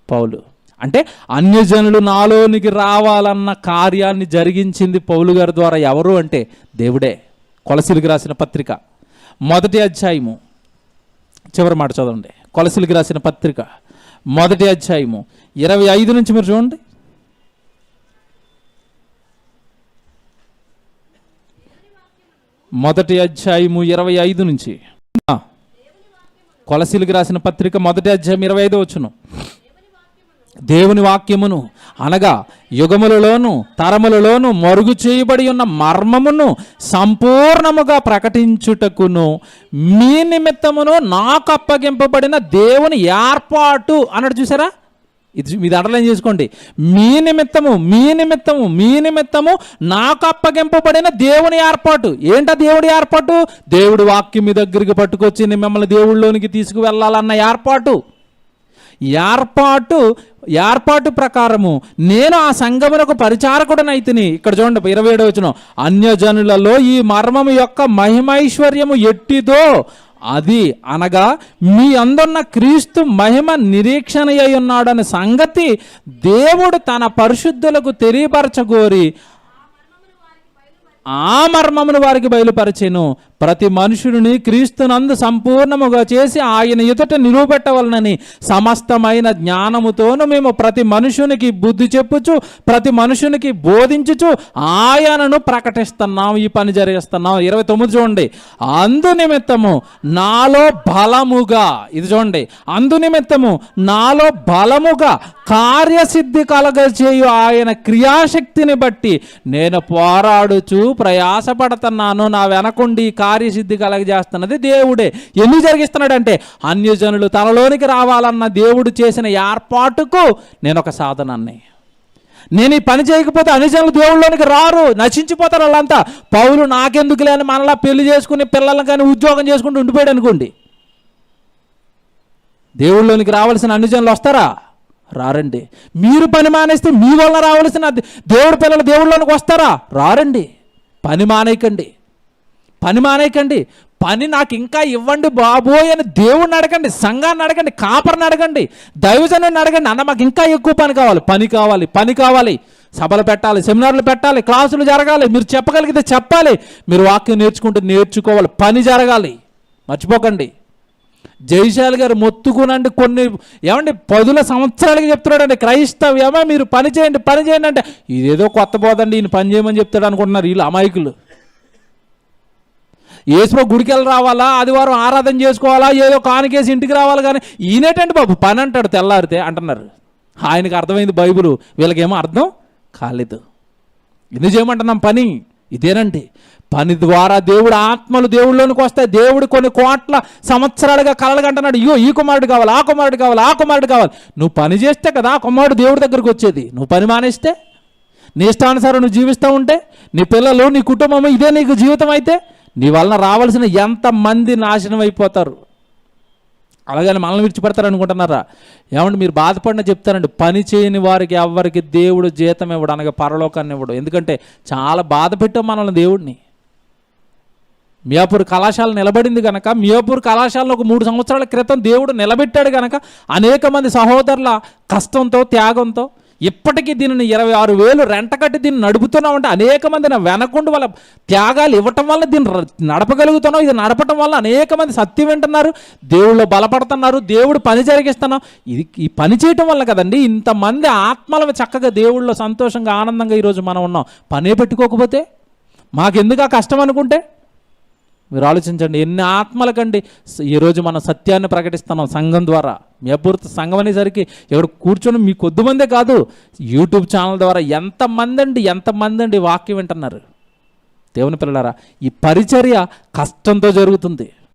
Speaker 1: పౌలు. అంటే అన్యజనులు నాలోనికి రావాలన్న కార్యాన్ని జరిగించింది పౌలు గారి ద్వారా. ఎవరు అంటే దేవుడే. కొలసీలకు రాసిన పత్రిక 1వ అధ్యాయము చివరి మాట చదవండి. కొలసీలకు రాసిన పత్రిక 1వ అధ్యాయము 25 నుంచి మీరు చూడండి. మొదటి అధ్యాయము 25 నుంచి. కొలసీలకు రాసిన పత్రిక 1వ అధ్యాయం 25వ వచనం. దేవుని వాక్యమును అనగా యుగములలోను తరములలోను మరుగు చేయబడి ఉన్న మర్మమును సంపూర్ణముగా ప్రకటించుటకును మీ నిమిత్తమును నాకు అప్పగింపబడిన దేవుని ఏర్పాటు అన్నట్టు చూసారా. ఇది మీరు అండర్లైన్ చేసుకోండి. మీ నిమిత్తము నాకు అప్పగింపబడిన దేవుని ఏర్పాటు. ఏంటా దేవుడి ఏర్పాటు? దేవుడి వాక్యం మీ దగ్గరికి పట్టుకొచ్చి మిమ్మల్ని దేవుళ్ళలోనికి తీసుకువెళ్ళాలన్న ఏర్పాటు ప్రకారము నేను ఆ సంఘమునకు పరిచారకుడనైతిని. ఇక్కడ చూడండి 27వ వచనం, అన్యజనులలో ఈ మర్మము యొక్క మహిమైశ్వర్యము ఎట్టిదో అది అనగా మీ అందున్న క్రీస్తు మహిమ నిరీక్షణ అయి ఉన్నాడనే సంగతి దేవుడు తన పరిశుద్ధులకు తెలియపరచగోరి ఆ మర్మమును వారికి బయలుపరచెను. ప్రతి మనుషుడిని క్రీస్తునందు సంపూర్ణముగా చేసి ఆయన ఎదుట నిలువబెట్టవలనని సమస్తమైన జ్ఞానముతోను మేము ప్రతి మనుషునికి బుద్ధి చెప్పుచు ప్రతి మనుషునికి బోధించుచు ఆయనను ప్రకటిస్తున్నాం, ఈ పని జరిగిస్తున్నాం. 29 చూడండి, అందు నిమిత్తము నాలో బలముగా, ఇది చూడండి, అందు నిమిత్తము నాలో బలముగా కార్యసిద్ధి కలగచేయు ఆయన క్రియాశక్తిని బట్టి నేను పోరాడుచు ప్రయాసపడుతున్నాను. నా వెనకుండి కార్యసిద్ధి కలగజేస్తున్నది దేవుడే. ఎందుకు జరిగిస్తున్నాడంటే అన్యజనులు తనలోనికి రావాలన్న దేవుడు చేసిన ఏర్పాటుకు నేను ఒక సాధనాన్ని. నేను ఈ పని చేయకపోతే అన్యజనులు దేవుళ్ళలోనికి రారు, నశించిపోతారు వాళ్ళంతా. పౌలు నాకెందుకులే అని మనలా పెళ్లి చేసుకుని పిల్లలను కానీ ఉద్యోగం చేసుకుంటూ ఉండిపోయాడు అనుకోండి, దేవుళ్ళలోనికి రావాల్సిన అన్యజనులు వస్తారా? రారండి. మీరు పని మానేస్తే మీ వల్ల రావాల్సిన దేవుడి పిల్లలు దేవుళ్ళలోనికి వస్తారా? రారండి. పని మానేయకండి. పని నాకు ఇంకా ఇవ్వండి బాబోయ్ అని దేవుడిని అడగండి, సంఘాన్ని అడగండి, కాపరిని అడగండి, దైవజనుని అడగండి. అన్న మాకు ఇంకా ఎక్కువ పని కావాలి. సభలు పెట్టాలి, సెమినార్లు పెట్టాలి, క్లాసులు జరగాలి. మీరు చెప్పగలిగితే చెప్పాలి, మీరు వాక్యం నేర్చుకోవాలి, పని జరగాలి. మర్చిపోకండి. జైశాల్ గారు మొత్తుకునండి కొన్ని 10 సంవత్సరాలకి చెప్తున్నాడండి, క్రైస్తవ్యమా మీరు పని చేయండి అంటే ఇదేదో కొత్త బోధండి, ఈయన పని చేయమని చెప్తాడు అనుకుంటున్నారు వీళ్ళు అమాయకులు. యేసుప్రభు గుడికి వెళ్ళి రావాలా, ఆదివారం ఆరాధన చేసుకోవాలా, ఏదో కానికేసి ఇంటికి రావాలి, కానీ ఈయనేటండి బాబు పని అంటాడు తెల్లారితే అంటున్నారు. ఆయనకు అర్థమైంది బైబిల్, వీళ్ళకేమో అర్థం కాలేదు. ఎందుకు చేయమంటున్నాం పని? ఇదేనండి పని ద్వారా దేవుడు ఆత్మలు దేవుళ్ళలోనికి వస్తాయి. దేవుడు కొన్ని కోట్ల సంవత్సరాలుగా కలలుగంటున్నాడు, అయ్యో ఈ కుమారుడు కావాలి, ఆ కుమారుడు కావాలి. నువ్వు పని చేస్తే కదా ఆ కుమారుడు దేవుడి దగ్గరికి వచ్చేది. నువ్వు పని మానేస్తే, నీ ఇష్టానుసారం నువ్వు జీవిస్తూ ఉంటే, నీ పిల్లలు, నీ కుటుంబం ఇదే నీకు జీవితం అయితే, నీ వలన రావాల్సిన ఎంతమంది నాశనం అయిపోతారు. అలాగని మనల్ని విడిచిపెడతారు అనుకుంటున్నారా? మీరు బాధపడిన చెప్తారండి, పని చేయని వారికి ఎవరికి దేవుడు జీతం ఇవ్వడు, అనగా పరలోకాన్ని ఇవ్వడు. ఎందుకంటే చాలా బాధ పెట్టాం మనల్ని దేవుడిని. మియాపూర్ కళాశాల నిలబడింది కనుక, మియాపూర్ కళాశాలను ఒక 3 సంవత్సరాల క్రితం దేవుడు నిలబెట్టాడు కనుక అనేక మంది సహోదరుల కష్టంతో త్యాగంతో ఇప్పటికీ దీనిని 26,000 రెంట కట్టి దీన్ని నడుపుతున్నామంటే అనేక మంది నా వెనకుండా వాళ్ళ త్యాగాలు ఇవ్వటం వల్ల దీన్ని నడపగలుగుతున్నాం. ఇది నడపటం వల్ల అనేక మంది సత్యం వింటున్నారు, దేవుళ్ళు బలపడుతున్నారు, దేవుడు పని జరిగిస్తున్నాం. ఈ పని చేయటం వల్ల కదండి ఇంతమంది ఆత్మలు చక్కగా దేవుళ్ళలో సంతోషంగా ఆనందంగా ఈరోజు మనం ఉన్నాం. పనే పెట్టుకోకపోతే మాకెందుకు ఆ కష్టం అనుకుంటే మీరు ఆలోచించండి. ఎన్ని ఆత్మలకండి ఈరోజు మనం సత్యాన్ని ప్రకటిస్తున్నాం సంఘం ద్వారా. మియాపూర్ సంఘం అనేసరికి ఇక్కడ కూర్చొని మీ కొద్దిమందే కాదు, యూట్యూబ్ ఛానల్ ద్వారా ఎంతమంది అండి వాక్యం వింటున్నారు. దేవుని పిల్లలారా, ఈ పరిచర్య కష్టంతో జరుగుతుంది.